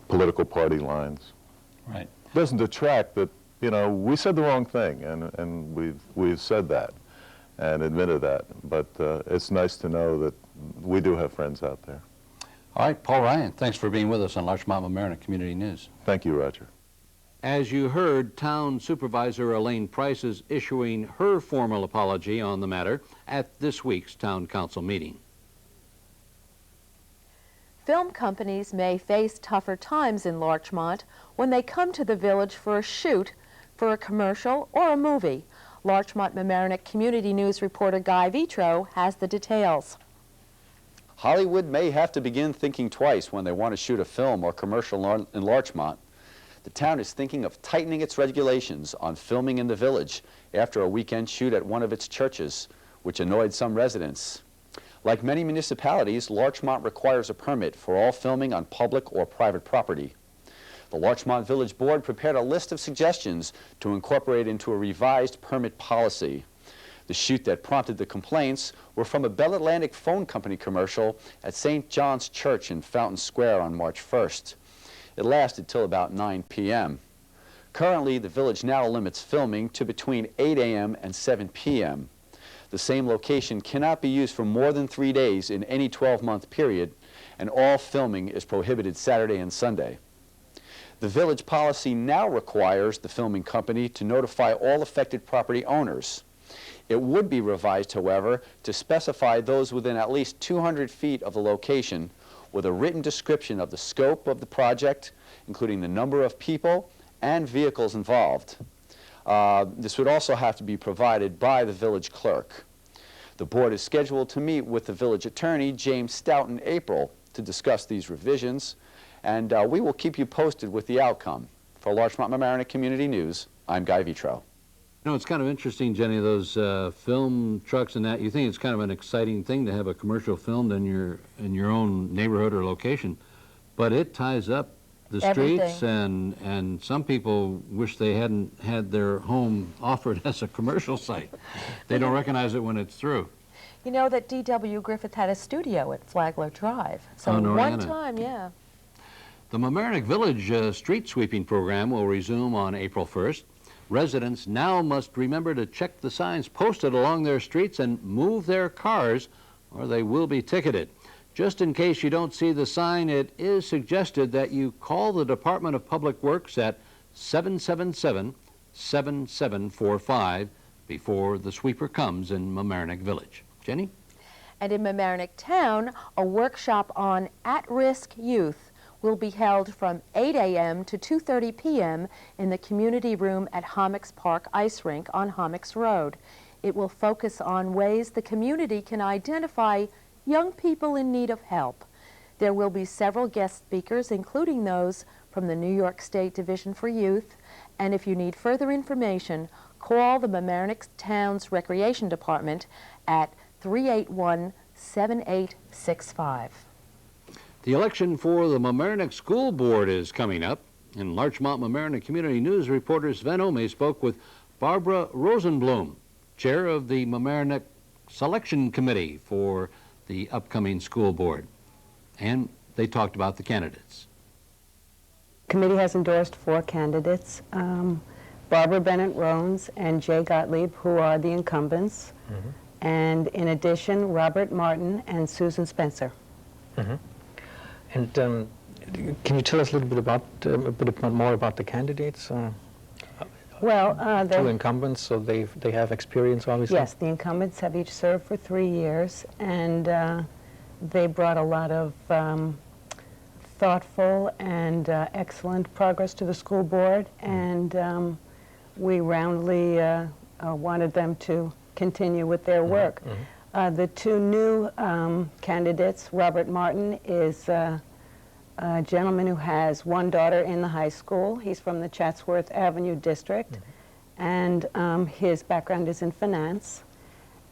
political party lines. Right. Doesn't detract that, you know, we said the wrong thing, and we've said that and admitted that. But it's nice to know that we do have friends out there. All right, Paul Ryan, thanks for being with us on Larchmont Mamaroneck Community News. Thank you, Roger. As you heard, Town Supervisor Elaine Price is issuing her formal apology on the matter at this week's Town Council meeting. Film companies may face tougher times in Larchmont when they come to the village for a shoot for a commercial or a movie. Larchmont Mamaroneck Community News reporter Guy Vitro has the details. Hollywood may have to begin thinking twice when they want to shoot a film or commercial in Larchmont. The town is thinking of tightening its regulations on filming in the village after a weekend shoot at one of its churches, which annoyed some residents. Like many municipalities, Larchmont requires a permit for all filming on public or private property. The Larchmont Village Board prepared a list of suggestions to incorporate into a revised permit policy. The shoot that prompted the complaints were from a Bell Atlantic phone company commercial at St. John's Church in Fountain Square on March 1st. It lasted till about 9 p.m. Currently, the village now limits filming to between 8 a.m. and 7 p.m. The same location cannot be used for more than 3 days in any 12-month period, and all filming is prohibited Saturday and Sunday. The village policy now requires the filming company to notify all affected property owners. It would be revised, however, to specify those within at least 200 feet of the location with a written description of the scope of the project, including the number of people and vehicles involved. This would also have to be provided by the village clerk. The board is scheduled to meet with the village attorney, James Stout, in April to discuss these revisions, and we will keep you posted with the outcome. For Larchmont Mamaroneck Community News, I'm Guy Vitro. You know, it's kind of interesting, Jenny, those film trucks and that. You think it's kind of an exciting thing to have a commercial filmed in your own neighborhood or location, but it ties up the streets, and some people wish they hadn't had their home offered as a commercial site. They don't recognize it when it's through. You know that D.W. Griffith had a studio at Flagler Drive. So one time, yeah. The Mamaroneck Village street sweeping program will resume on April 1st. Residents now must remember to check the signs posted along their streets and move their cars, or they will be ticketed. Just in case you don't see the sign, it is suggested that you call the Department of Public Works at 777-7745 before the sweeper comes in Mamaroneck Village. Jenny? And in Mamaroneck Town, a workshop on at-risk youth will be held from 8 a.m. to 2:30 p.m. in the community room at Hommocks Park Ice Rink on Hommocks Road. It will focus on ways the community can identify young people in need of help. There will be several guest speakers, including those from the New York State Division for Youth, and if you need further information, call the Mamaroneck Town's Recreation Department at 381-7865. The election for the Mamaroneck School Board is coming up. In Larchmont Mamaroneck Community News, reporter Sven Oehme spoke with Barbara Rosenblum, chair of the Mamaroneck Selection Committee for the upcoming school board. And they talked about the candidates. The committee has endorsed 4 candidates, Barbara Bennett-Rones and Jay Gottlieb, who are the incumbents, and in addition, Robert Martin and Susan Spencer. And can you tell us a little bit about more about the candidates? Well, 2 incumbents, so they have experience, obviously. Yes, the incumbents have each served for 3 years, and they brought a lot of thoughtful and excellent progress to the school board, and we roundly wanted them to continue with their work. The two new candidates, Robert Martin is a gentleman who has one daughter in the high school. He's from the Chatsworth Avenue district, and his background is in finance.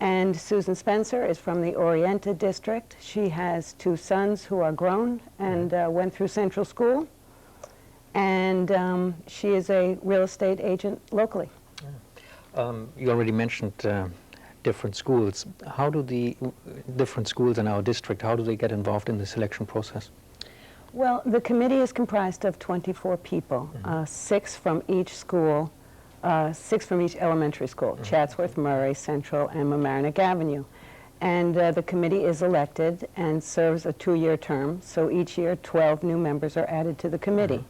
And Susan Spencer is from the Orienta district. She has two sons who are grown and went through Central School. And she is a real estate agent locally. You already mentioned different schools. How do the different schools in our district, how do they get involved in the selection process? Well, the committee is comprised of 24 people, 6 from each school. 6 from each elementary school, Chatsworth, Murray, Central, and Mamaroneck Avenue. And the committee is elected and serves a 2-year term, so each year 12 new members are added to the committee.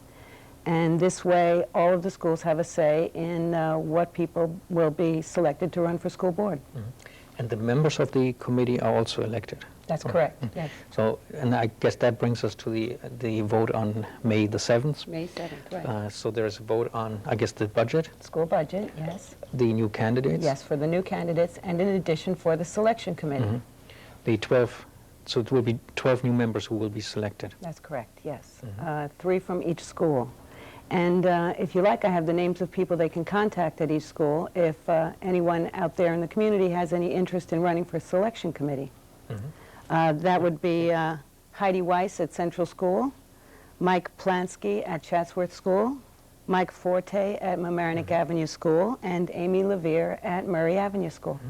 And this way, all of the schools have a say in what people will be selected to run for school board. And the members of the committee are also elected? That's correct, yes. So, and I guess that brings us to the vote on May the 7th. May 7th, right. So there's a vote on, I guess, the budget? School budget, yes. The new candidates? Yes, for the new candidates, and in addition for the selection committee. The 12, so it will be 12 new members who will be selected? That's correct, yes. 3 from each school. And if you like, I have the names of people they can contact at each school if anyone out there in the community has any interest in running for selection committee. That would be Heidi Weiss at Central School, Mike Plansky at Chatsworth School, Mike Forte at Mamaroneck Avenue School, and Amy Levere at Murray Avenue School.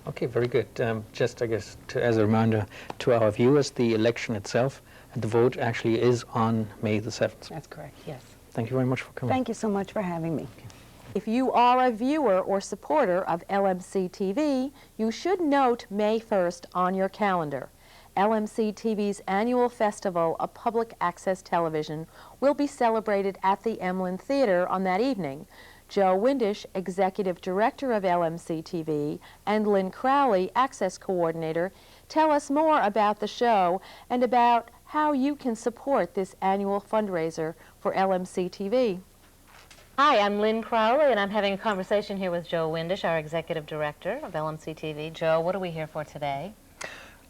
Okay, very good. Just, I guess, as a reminder to our viewers, the election itself and the vote actually is on May the 7th. That's correct, yes. Thank you very much for coming. Thank you so much for having me. If you are a viewer or supporter of LMC-TV, you should note May 1st on your calendar. LMC-TV's annual festival of public access television will be celebrated at the Emlyn Theater on that evening. Joe Windisch, Executive Director of LMC-TV, and Lynn Crowley, Access Coordinator, tell us more about the show and about how you can support this annual fundraiser for LMC-TV. Hi, I'm Lynn Crowley, and I'm having a conversation here with Joe Windisch, our Executive Director of LMC-TV. Joe, what are we here for today?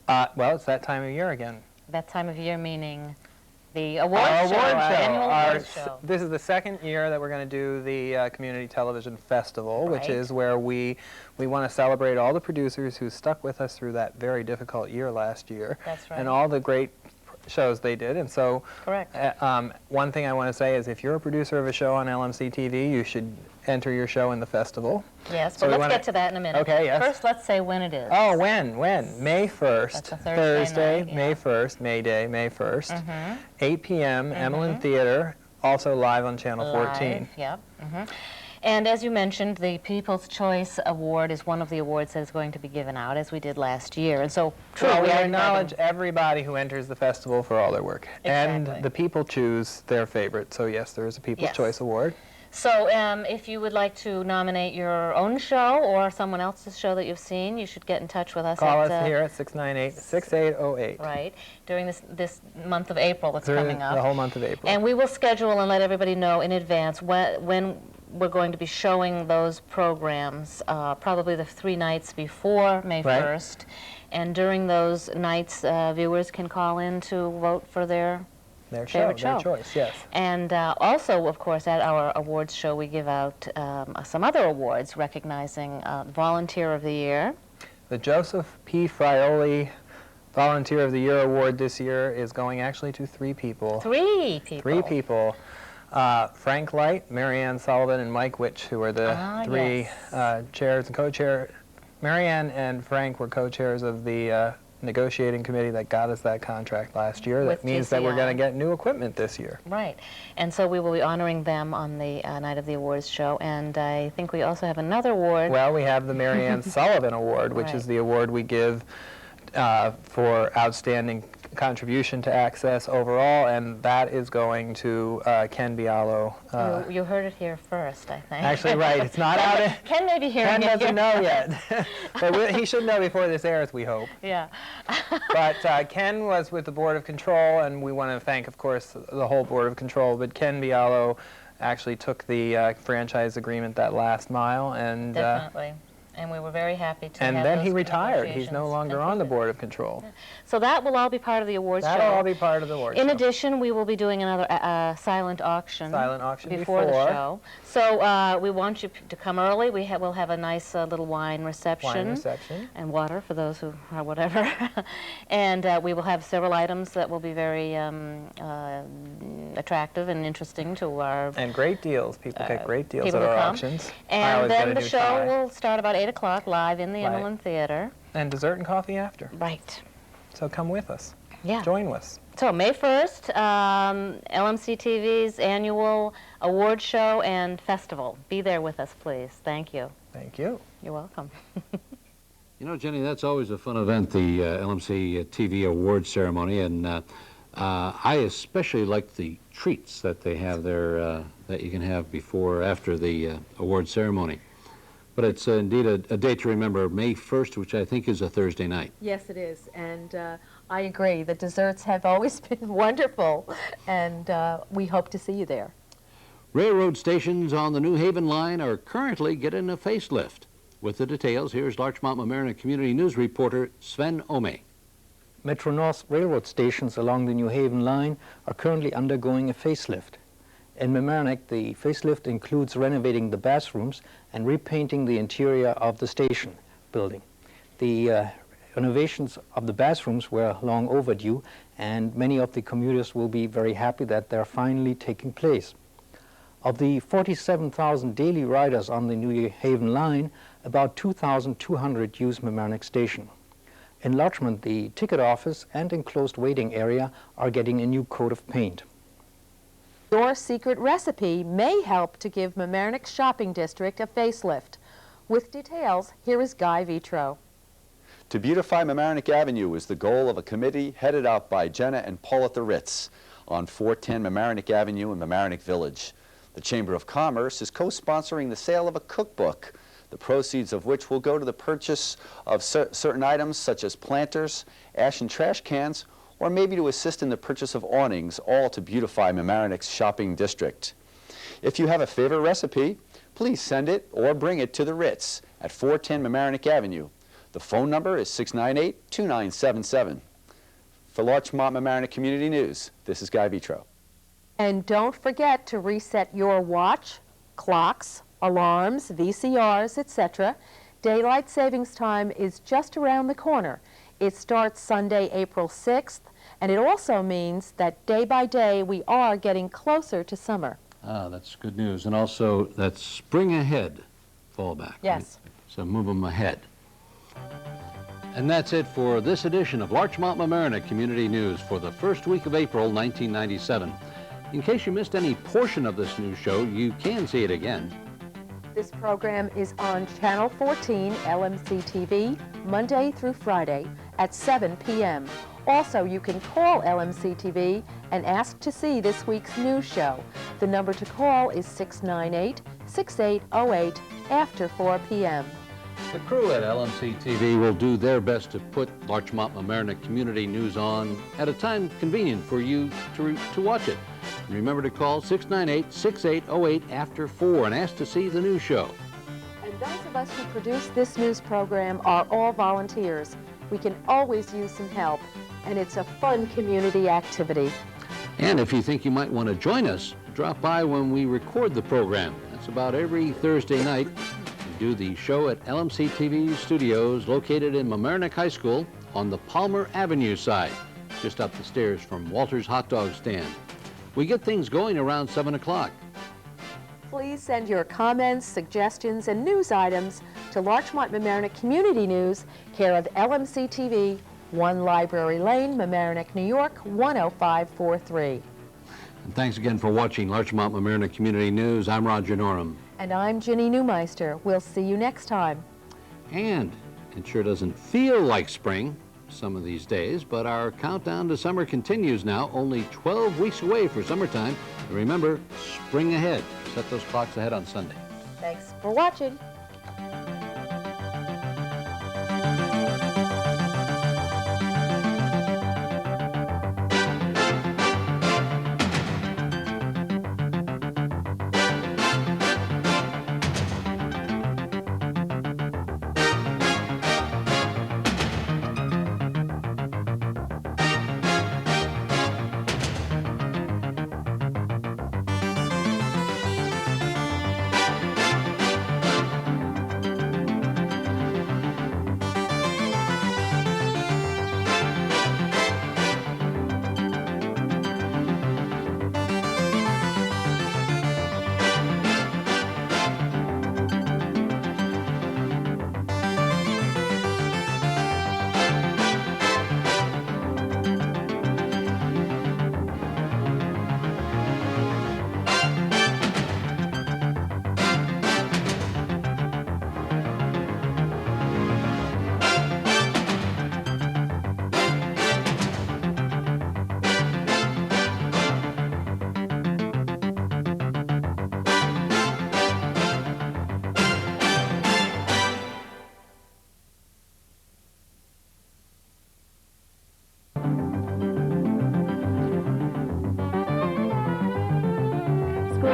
Well, it's that time of year again. That time of year meaning the award show, our annual award show. This is the second year that we're going to do the Community Television Festival, which is where we want to celebrate all the producers who stuck with us through that very difficult year last year. That's right. And all the great shows they did. And so one thing I want to say is if you're a producer of a show on LMC-TV, you should enter your show in the festival. Yes, but let's get to that in a minute. Okay, yes. First, let's say when it is. Oh, when? May 1st. That's a Thursday night, May 1st, May Day, May 1st. 8 p.m., Emlyn Theater, also live on Channel 14. Yep. And as you mentioned, the People's Choice Award is one of the awards that is going to be given out, as we did last year. And so, well, we acknowledge everybody who enters the festival for all their work. Exactly. And the people choose their favorite. So, yes, there is a People's Choice Award. So if you would like to nominate your own show or someone else's show that you've seen, you should get in touch with us. Call us here at 698-6808. Right, during this month of April that's coming up. The whole month of April. And we will schedule and let everybody know in advance when we're going to be showing those programs, probably the 3 nights before May 1st. And during those nights, viewers can call in to vote for their favorite show. Their choice, yes. And also, of course, at our awards show, we give out some other awards recognizing Volunteer of the Year. The Joseph P. Frioli Volunteer of the Year Award this year is going actually to 3 people. 3 people? 3 people. Frank Light, Maryann Sullivan, and Mike Witch, who are the 3 chairs and co-chair. Maryann and Frank were co-chairs of the negotiating committee that got us that contract last year. That means that we're going to get new equipment this year. Right. And so we will be honoring them on the night of the awards show. And I think we also have another award. Well, we have the Maryann Sullivan Award, which is the award we give for outstanding contribution to access overall, and that is going to Ken Bialo. You heard it here first, I think. Actually, right. It's not out. Ken may be hearing Ken doesn't know yet. But he should know before this airs, we hope. Yeah. But Ken was with the Board of Control, and we want to thank, of course, the whole Board of Control, but Ken Bialo actually took the franchise agreement that last mile. And definitely. And we were very happy to and have then those he retired. He's no negotiations longer on the Board of Control. Yeah. So that will all be part of the awards show. That'll all be part of the awards show. In addition, we will be doing another silent auction. Silent auction before the show. So we want you to come early. We'll have a nice little wine reception. Wine reception. And water for those who are whatever. And we will have several items that will be very attractive and interesting to our... And great deals. People get great deals at our auctions. And then the show will start about 8 o'clock live in the Inland Theater. And dessert and coffee after. Right. So come with us. Yeah. Join us. So May 1st, LMC-TV's annual award show and festival. Be there with us, please. Thank you. Thank you. You're welcome. You know, Jenny, that's always a fun event, the LMC-TV award ceremony, and I especially like the treats that they have there that you can have before or after the award ceremony. But it's indeed a day to remember, May 1st, which I think is a Thursday night. Yes, it is, and I agree. The desserts have always been wonderful, and we hope to see you there. Railroad stations on the New Haven line are currently getting a facelift. With the details, here's Larchmont Mamaroneck Community News reporter Sven Oehme. Metro North railroad stations along the New Haven line are currently undergoing a facelift. In Mamaroneck, the facelift includes renovating the bathrooms and repainting the interior of the station building. The renovations of the bathrooms were long overdue, and many of the commuters will be very happy that they're finally taking place. Of the 47,000 daily riders on the New Haven line, about 2,200 use Mamaroneck Station. In Larchmont, the ticket office and enclosed waiting area are getting a new coat of paint. Your secret recipe may help to give Mamaroneck Shopping District a facelift. With details, here is Guy Vitro. To beautify Mamaroneck Avenue is the goal of a committee headed up by Jenna and Paul at the Ritz on 410 Mamaroneck Avenue in Mamaroneck Village. The Chamber of Commerce is co-sponsoring the sale of a cookbook, the proceeds of which will go to the purchase of certain items such as planters, ash and trash cans, or maybe to assist in the purchase of awnings, all to beautify Mamaroneck's shopping district. If you have a favorite recipe, please send it or bring it to the Ritz at 410 Mamaroneck Avenue. The phone number is 698-2977. For Larchmont Mamaroneck Community News, this is Guy Vitro. And don't forget to reset your watch, clocks, alarms, VCRs, etc. Daylight savings time is just around the corner. It starts Sunday, April 6th, and it also means that day by day we are getting closer to summer. Ah, that's good news. And also, that's spring ahead fallback. Yes. Right? So move them ahead. And that's it for this edition of Larchmont Mamaroneck Community News for the first week of April 1997. In case you missed any portion of this news show, you can see it again. This program is on Channel 14, LMC-TV, Monday through Friday at 7 p.m. Also, you can call LMC-TV and ask to see this week's news show. The number to call is 698-6808 after 4 p.m. The crew at LMC-TV will do their best to put Larchmont Mamaroneck Community News on at a time convenient for you to watch it. And remember to call 698-6808 after 4 and ask to see the news show. And those of us who produce this news program are all volunteers. We can always use some help, and it's a fun community activity. And if you think you might want to join us, drop by when we record the program. That's about every Thursday night. We do the show at LMC-TV Studios located in Mamaroneck High School on the Palmer Avenue side, just up the stairs from Walter's Hot Dog Stand. We get things going around 7 o'clock. Please send your comments, suggestions, and news items to Larchmont Mamaroneck Community News, care of LMC-TV, 1 Library Lane, Mamaroneck, New York, 10543. And thanks again for watching Larchmont Mamaroneck Community News. I'm Roger Norum. And I'm Ginny Neumeister. We'll see you next time. And it sure doesn't feel like spring some of these days, but our countdown to summer continues now, only 12 weeks away for summertime. And remember, spring ahead. Set those clocks ahead on Sunday. Thanks for watching.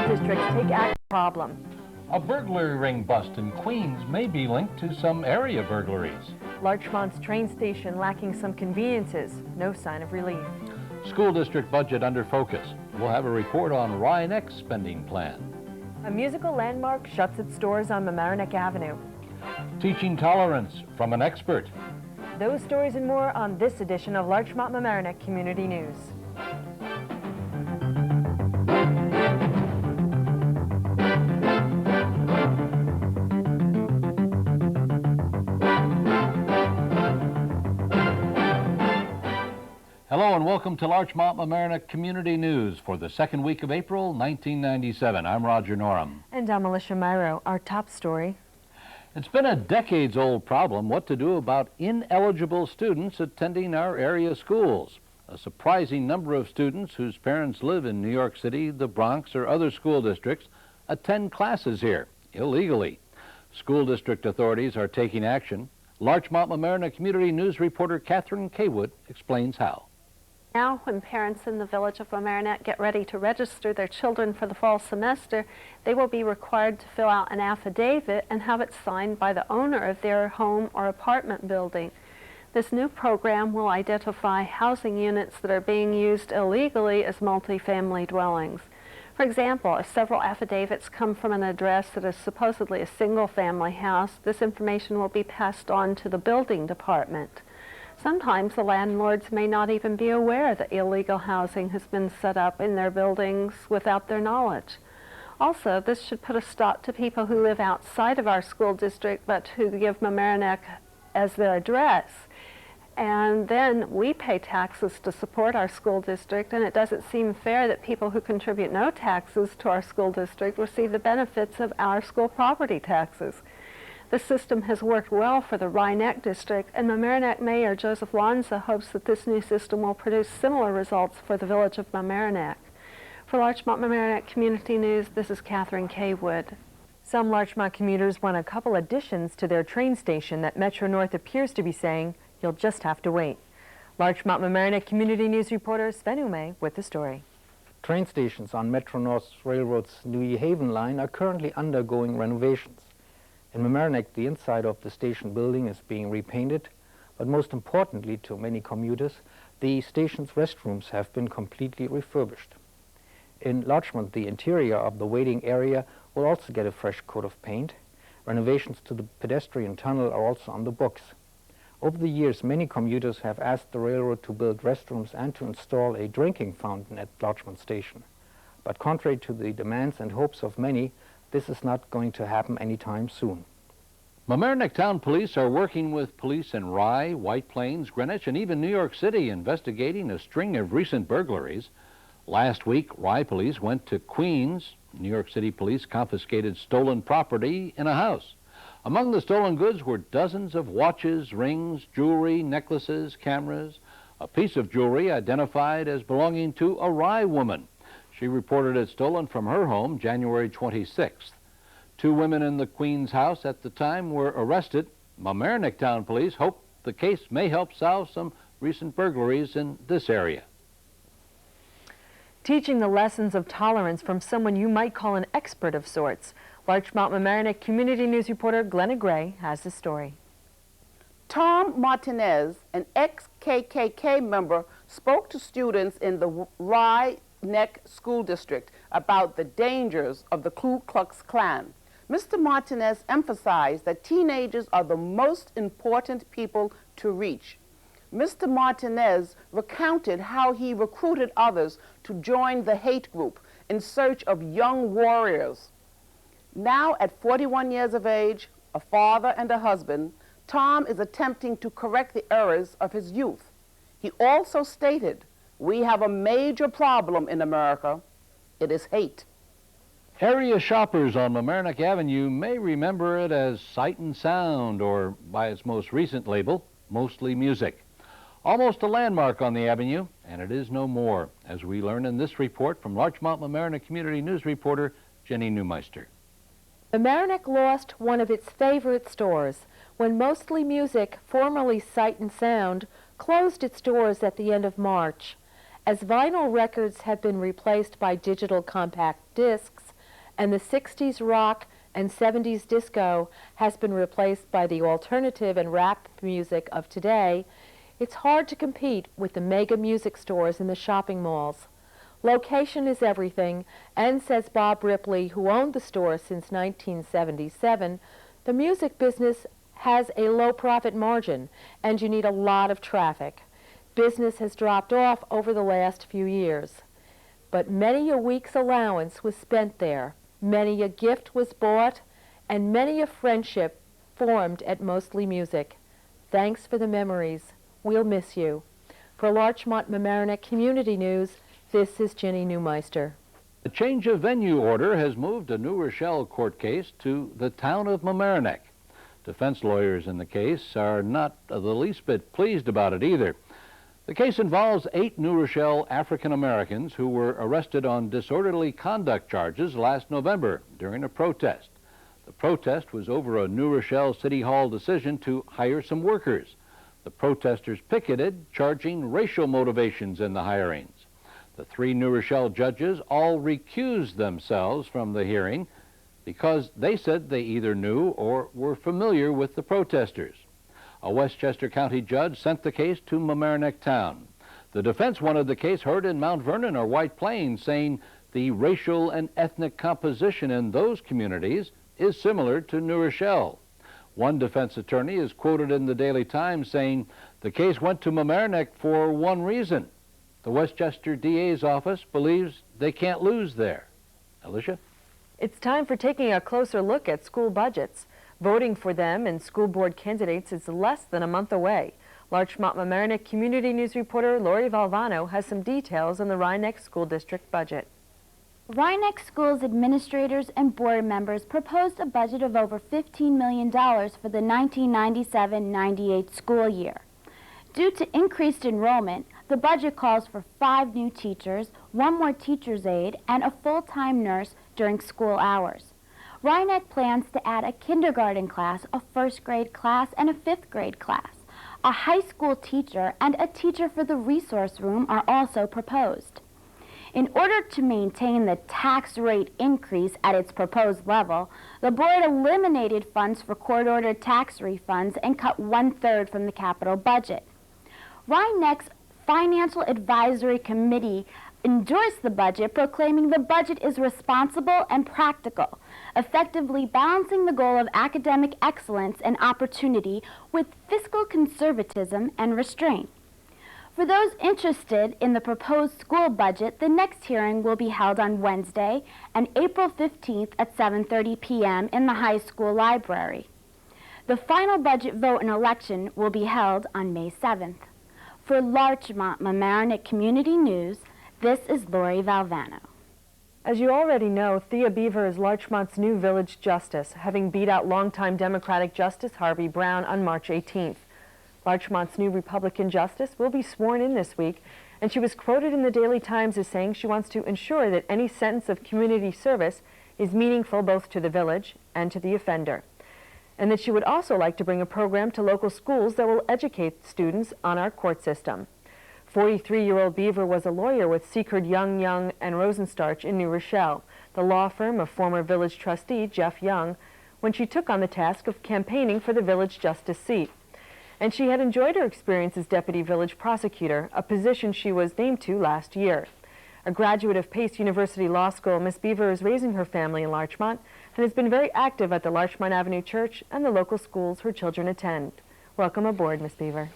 Districts take action problem. A burglary ring bust in Queens may be linked to some area burglaries. Larchmont's train station lacking some conveniences. No sign of relief. School district budget under focus. We'll have a report on Rye-Neck's spending plan. A musical landmark shuts its doors on Mamaroneck Avenue. Teaching tolerance from an expert. Those stories and more on this edition of Larchmont Mamaroneck Community News. Hello and welcome to Larchmont Mamaroneck Community News for the second week of April, 1997. I'm Roger Norum. And I'm Alicia Myro. Our top story. It's been a decades-old problem what to do about ineligible students attending our area schools. A surprising number of students whose parents live in New York City, the Bronx, or other school districts attend classes here illegally. School district authorities are taking action. Larchmont Mamaroneck Community News reporter Catherine Caywood explains how. Now, when parents in the village of Mamaroneck get ready to register their children for the fall semester, they will be required to fill out an affidavit and have it signed by the owner of their home or apartment building. This new program will identify housing units that are being used illegally as multifamily dwellings. For example, if several affidavits come from an address that is supposedly a single-family house, this information will be passed on to the building department. Sometimes the landlords may not even be aware that illegal housing has been set up in their buildings without their knowledge. Also, this should put a stop to people who live outside of our school district but who give Mamaroneck as their address. And then we pay taxes to support our school district, and it doesn't seem fair that people who contribute no taxes to our school district receive the benefits of our school property taxes. The system has worked well for the Rye-Neck district, and Mamaroneck Mayor Joseph Lanze hopes that this new system will produce similar results for the village of Mamaroneck. For Larchmont Mamaroneck Community News, this is Catherine Caywood. Some Larchmont commuters want a couple additions to their train station that Metro North appears to be saying, you'll just have to wait. Larchmont Mamaroneck Community News reporter Sven Oehme with the story. Train stations on Metro North Railroad's New Haven line are currently undergoing renovations. In Mamaroneck, the inside of the station building is being repainted, but most importantly to many commuters, the station's restrooms have been completely refurbished. In Larchmont, the interior of the waiting area will also get a fresh coat of paint. Renovations to the pedestrian tunnel are also on the books. Over the years, many commuters have asked the railroad to build restrooms and to install a drinking fountain at Larchmont Station. But contrary to the demands and hopes of many, this is not going to happen anytime soon. Mamaroneck Town Police are working with police in Rye, White Plains, Greenwich, and even New York City investigating a string of recent burglaries. Last week, Rye Police went to Queens. New York City Police confiscated stolen property in a house. Among the stolen goods were dozens of watches, rings, jewelry, necklaces, cameras, a piece of jewelry identified as belonging to a Rye woman. She reported it stolen from her home January 26th. 2 women in the Queen's house at the time were arrested. Mamaroneck Town Police hope the case may help solve some recent burglaries in this area. Teaching the lessons of tolerance from someone you might call an expert of sorts. Larchmont Mamaroneck Community News reporter Glenna Gray has the story. Tom Martinez, an ex-KKK member, spoke to students in the Rye Neck School District about the dangers of the Ku Klux Klan. Mr. Martinez emphasized that teenagers are the most important people to reach. Mr. Martinez recounted how he recruited others to join the hate group in search of young warriors. Now, at 41 years of age, a father and a husband, Tom is attempting to correct the errors of his youth. He also stated, "We have a major problem in America. It is hate." Area shoppers on Mamaroneck Avenue may remember it as Sight and Sound, or by its most recent label, Mostly Music. Almost a landmark on the avenue, and it is no more, as we learn in this report from Larchmont Mamaroneck Community News reporter Jenny Neumeister. Mamaroneck lost one of its favorite stores when Mostly Music, formerly Sight and Sound, closed its doors at the end of March. As vinyl records have been replaced by digital compact discs, and the 60s rock and 70s disco has been replaced by the alternative and rap music of today, it's hard to compete with the mega music stores in the shopping malls. Location is everything, and says Bob Ripley, who owned the store since 1977, the music business has a low profit margin, and you need a lot of traffic. Business has dropped off over the last few years. But many a week's allowance was spent there, many a gift was bought, and many a friendship formed at Mostly Music. Thanks for the memories. We'll miss you. For Larchmont Mamaroneck Community News, this is Jenny Neumeister. The change of venue order has moved a New Rochelle court case to the town of Mamaroneck. Defense lawyers in the case are not the least bit pleased about it either. The case involves 8 New Rochelle African Americans who were arrested on disorderly conduct charges last November during a protest. The protest was over a New Rochelle City Hall decision to hire some workers. The protesters picketed, charging racial motivations in the hirings. The 3 New Rochelle judges all recused themselves from the hearing because they said they either knew or were familiar with the protesters. A Westchester County judge sent the case to Mamaroneck Town. The defense wanted the case heard in Mount Vernon or White Plains, saying the racial and ethnic composition in those communities is similar to New Rochelle. One defense attorney is quoted in the Daily Times saying the case went to Mamaroneck for one reason. The Westchester DA's office believes they can't lose there. Alicia? It's time for taking a closer look at school budgets. Voting for them and school board candidates is less than a month away. Larchmont Mamaroneck Community News reporter Lori Valvano has some details on the Rye Neck School District budget. Rye Neck Schools administrators and board members proposed a budget of over $15 million for the 1997-98 school year. Due to increased enrollment, the budget calls for 5 new teachers, 1 more teacher's aide, and a full-time nurse during school hours. Rye Neck plans to add a kindergarten class, a first grade class, and a 5th grade class. A high school teacher and a teacher for the resource room are also proposed. In order to maintain the tax rate increase at its proposed level, the board eliminated funds for court-ordered tax refunds and cut 1/3 from the capital budget. Rye Neck's Financial Advisory Committee endorsed the budget, proclaiming the budget is responsible and practical, effectively balancing the goal of academic excellence and opportunity with fiscal conservatism and restraint. For those interested in the proposed school budget, the next hearing will be held on Wednesday and April 15th at 7:30 p.m. in the high school library. The final budget vote and election will be held on May 7th. For Larchmont Mamaroneck Community News, this is Lori Valvano. As you already know, Thea Beaver is Larchmont's new village justice, having beat out longtime Democratic Justice Harvey Brown on March 18th. Larchmont's new Republican justice will be sworn in this week, and she was quoted in the Daily Times as saying she wants to ensure that any sentence of community service is meaningful both to the village and to the offender, and that she would also like to bring a program to local schools that will educate students on our court system. 43-year-old Beaver was a lawyer with Seekerd Young and Rosenstarch in New Rochelle, the law firm of former village trustee Jeff Young, when she took on the task of campaigning for the village justice seat. And she had enjoyed her experience as deputy village prosecutor, a position she was named to last year. A graduate of Pace University Law School, Miss Beaver is raising her family in Larchmont and has been very active at the Larchmont Avenue Church and the local schools her children attend. Welcome aboard, Miss Beaver.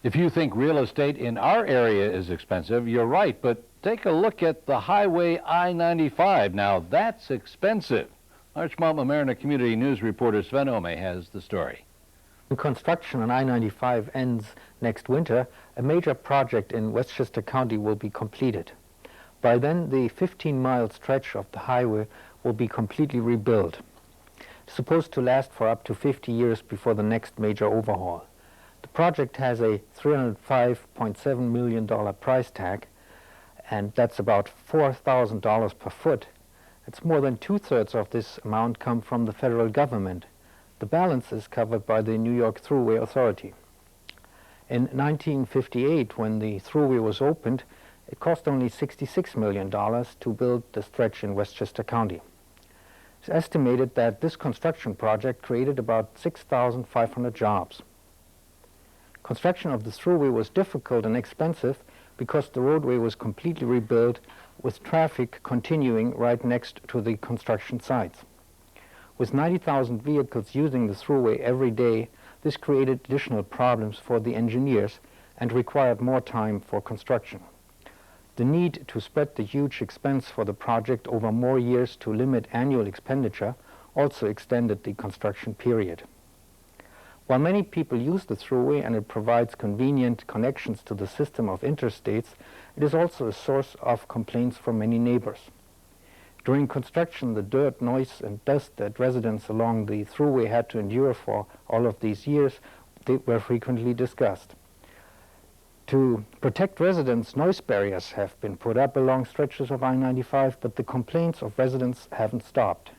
If you think real estate in our area is expensive, you're right, but take a look at the Highway I-95. Now, that's expensive. Larchmont Mamaroneck Community News reporter Sven Oehme has the story. When construction on I-95 ends next winter, a major project in Westchester County will be completed. By then, the 15-mile stretch of the highway will be completely rebuilt. It's supposed to last for up to 50 years before the next major overhaul. The project has a $305.7 million price tag, and that's about $4,000 per foot. It's more than two-thirds of this amount come from the federal government. The balance is covered by the New York Thruway Authority. In 1958, when the Thruway was opened, it cost only $66 million to build the stretch in Westchester County. It's estimated that this construction project created about 6,500 jobs. Construction of the Thruway was difficult and expensive because the roadway was completely rebuilt with traffic continuing right next to the construction sites. With 90,000 vehicles using the Thruway every day, this created additional problems for the engineers and required more time for construction. The need to spread the huge expense for the project over more years to limit annual expenditure also extended the construction period. While many people use the Thruway and it provides convenient connections to the system of interstates, it is also a source of complaints from many neighbors. During construction, the dirt, noise, and dust that residents along the Thruway had to endure for all of these years were frequently discussed. To protect residents, noise barriers have been put up along stretches of I-95, but the complaints of residents haven't stopped.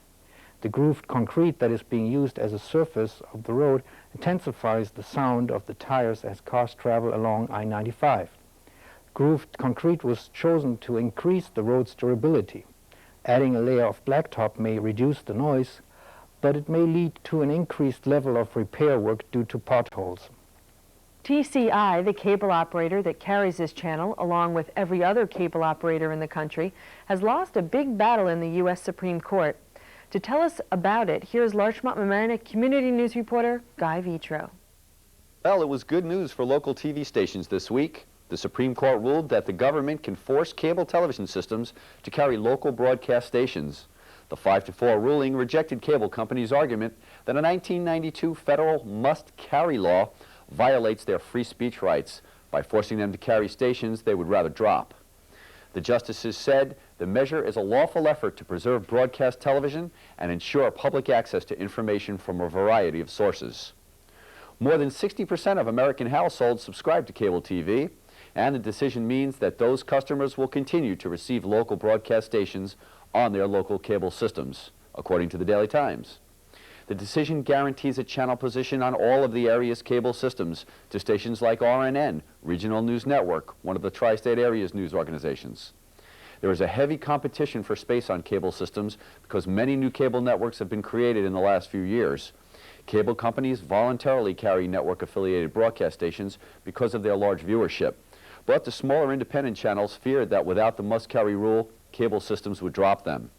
The grooved concrete that is being used as a surface of the road intensifies the sound of the tires as cars travel along I-95. Grooved concrete was chosen to increase the road's durability. Adding a layer of blacktop may reduce the noise, but it may lead to an increased level of repair work due to potholes. TCI, the cable operator that carries this channel, along with every other cable operator in the country, has lost a big battle in the U.S. Supreme Court. To tell us about it, here's Larchmont Mamaroneck Community News reporter Guy Vitro. Well, it was good news for local TV stations this week. The Supreme Court ruled that the government can force cable television systems to carry local broadcast stations. The 5-4 ruling rejected cable companies' argument that a 1992 federal must-carry law violates their free speech rights by forcing them to carry stations they would rather drop. The justices said the measure is a lawful effort to preserve broadcast television and ensure public access to information from a variety of sources. More than 60% of American households subscribe to cable TV, and the decision means that those customers will continue to receive local broadcast stations on their local cable systems, according to the Daily Times. The decision guarantees a channel position on all of the area's cable systems to stations like RNN, Regional News Network, one of the tri-state area's news organizations. There is a heavy competition for space on cable systems because many new cable networks have been created in the last few years. Cable companies voluntarily carry network-affiliated broadcast stations because of their large viewership. But the smaller independent channels feared that without the must-carry rule, cable systems would drop them.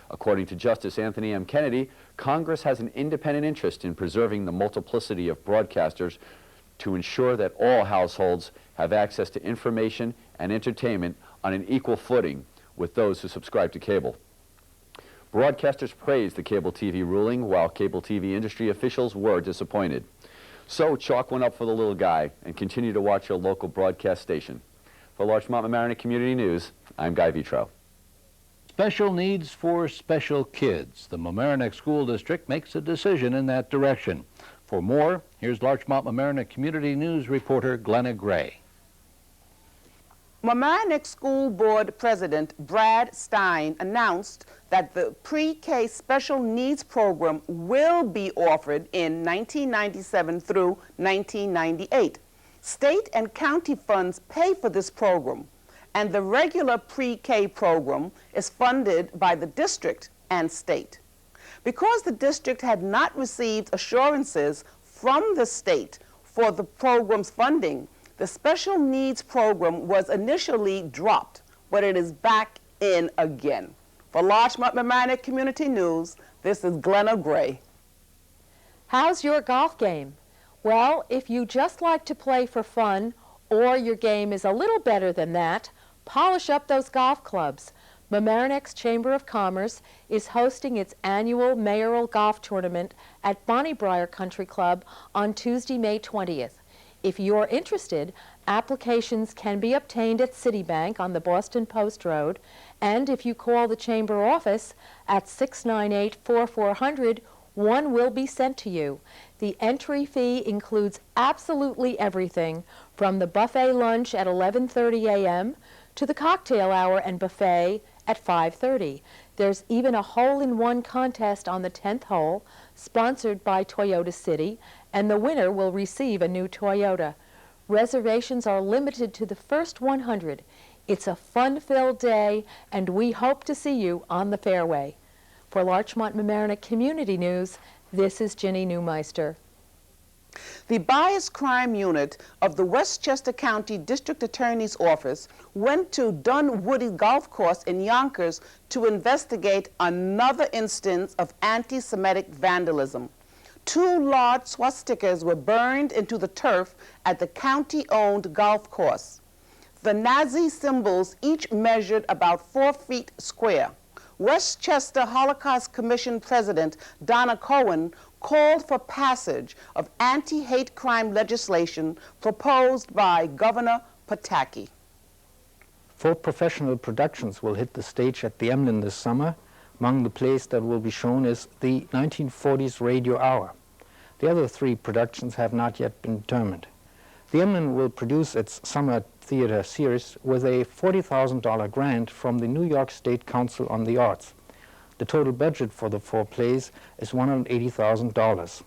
According to Justice Anthony M. Kennedy, Congress has an independent interest in preserving the multiplicity of broadcasters to ensure that all households have access to information and entertainment on an equal footing with those who subscribe to cable. Broadcasters praised the cable TV ruling, while cable TV industry officials were disappointed. So chalk went up for the little guy, and continue to watch your local broadcast station. For Larchmont Mamaroneck Community News, I'm Guy Vitro. Special needs for special kids. The Mamaroneck School District makes a decision in that direction. For more, here's Larchmont Mamaroneck Community News reporter Glenna Gray. Mamaroneck School Board President Brad Stein announced that the pre-K special needs program will be offered in 1997 through 1998. State and county funds pay for this program, and the regular pre-K program is funded by the district and state. Because the district had not received assurances from the state for the program's funding, the special needs program was initially dropped, but it is back in again. For Larchmont Mamaroneck Community News, this is Glenna Gray. How's your golf game? Well, if you just like to play for fun, or your game is a little better than that, polish up those golf clubs. Mamaroneck's Chamber of Commerce is hosting its annual mayoral golf tournament at Bonniebrier Country Club on Tuesday, May 20th. If you're interested, applications can be obtained at Citibank on the Boston Post Road, and if you call the Chamber office at 698-4400, one will be sent to you. The entry fee includes absolutely everything, from the buffet lunch at 11:30 a.m. to the cocktail hour and buffet at 5:30. There's even a hole-in-one contest on the 10th hole, sponsored by Toyota City, and the winner will receive a new Toyota. Reservations are limited to the first 100. It's a fun-filled day, and we hope to see you on the fairway. For Larchmont Mamaroneck Community News, this is Ginny Neumeister. The Bias Crime Unit of the Westchester County District Attorney's Office went to Dunwoody Golf Course in Yonkers to investigate another instance of anti-Semitic vandalism. 2 large swastikas were burned into the turf at the county-owned golf course. The Nazi symbols each measured about 4 feet square. Westchester Holocaust Commission President Donna Cohen called for passage of anti-hate crime legislation proposed by Governor Pataki. 4 professional productions will hit the stage at the Emlyn this summer. Among the plays that will be shown is the 1940s Radio Hour. The other 3 productions have not yet been determined. The Emlyn will produce its summer theater series with a $40,000 grant from the New York State Council on the Arts. The total budget for the 4 plays is $180,000.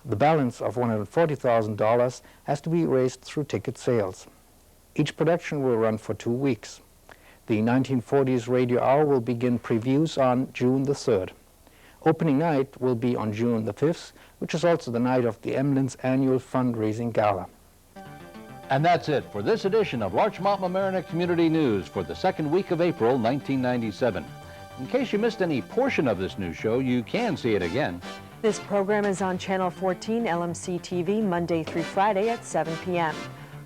The balance of $140,000 has to be raised through ticket sales. Each production will run for 2 weeks. The 1940s Radio Hour will begin previews on June the 3rd. Opening night will be on June the 5th, which is also the night of the Emlyn's annual fundraising gala. And that's it for this edition of Larchmont Mamaroneck Community News for the 2nd week of April, 1997. In case you missed any portion of this news show, you can see it again. This program is on Channel 14 LMC-TV Monday through Friday at 7 p.m.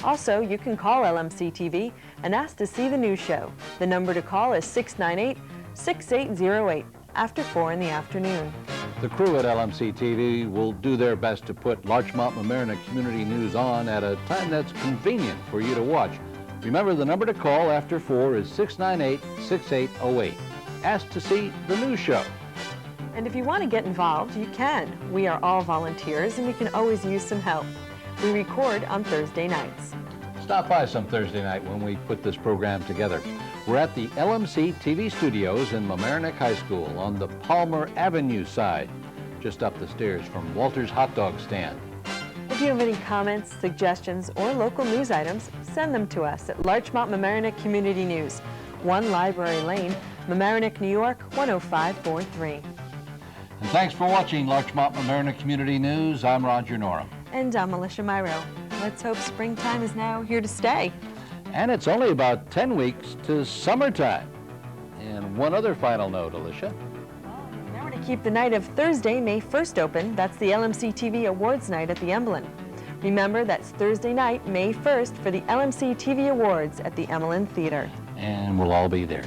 Also, you can call LMC-TV and ask to see the news show. The number to call is 698-6808 after 4 in the afternoon. The crew at LMC-TV will do their best to put Larchmont Mamaroneck Community News on at a time that's convenient for you to watch. Remember, the number to call after 4 is 698-6808. Ask to see the news show. And if you want to get involved, you can. We are all volunteers, and we can always use some help. We record on Thursday nights. Stop by some Thursday night when we put this program together. We're at the LMC-TV studios in Mamaroneck High School on the Palmer Avenue side, just up the stairs from Walter's Hot Dog Stand. If you have any comments, suggestions, or local news items, send them to us at Larchmont Mamaroneck Community News, 1 Library Lane, Mamaroneck, New York, 10543. And thanks for watching Larchmont Mamaroneck Community News. I'm Roger Norum. And I'm Alicia Myro. Let's hope springtime is now here to stay. And it's only about 10 weeks to summertime. And one other final note, Alicia. Remember to keep the night of Thursday, May 1st open. That's the LMC-TV Awards night at the Emlyn. Remember, that's Thursday night, May 1st, for the LMC-TV Awards at the Emlyn Theater. And we'll all be there.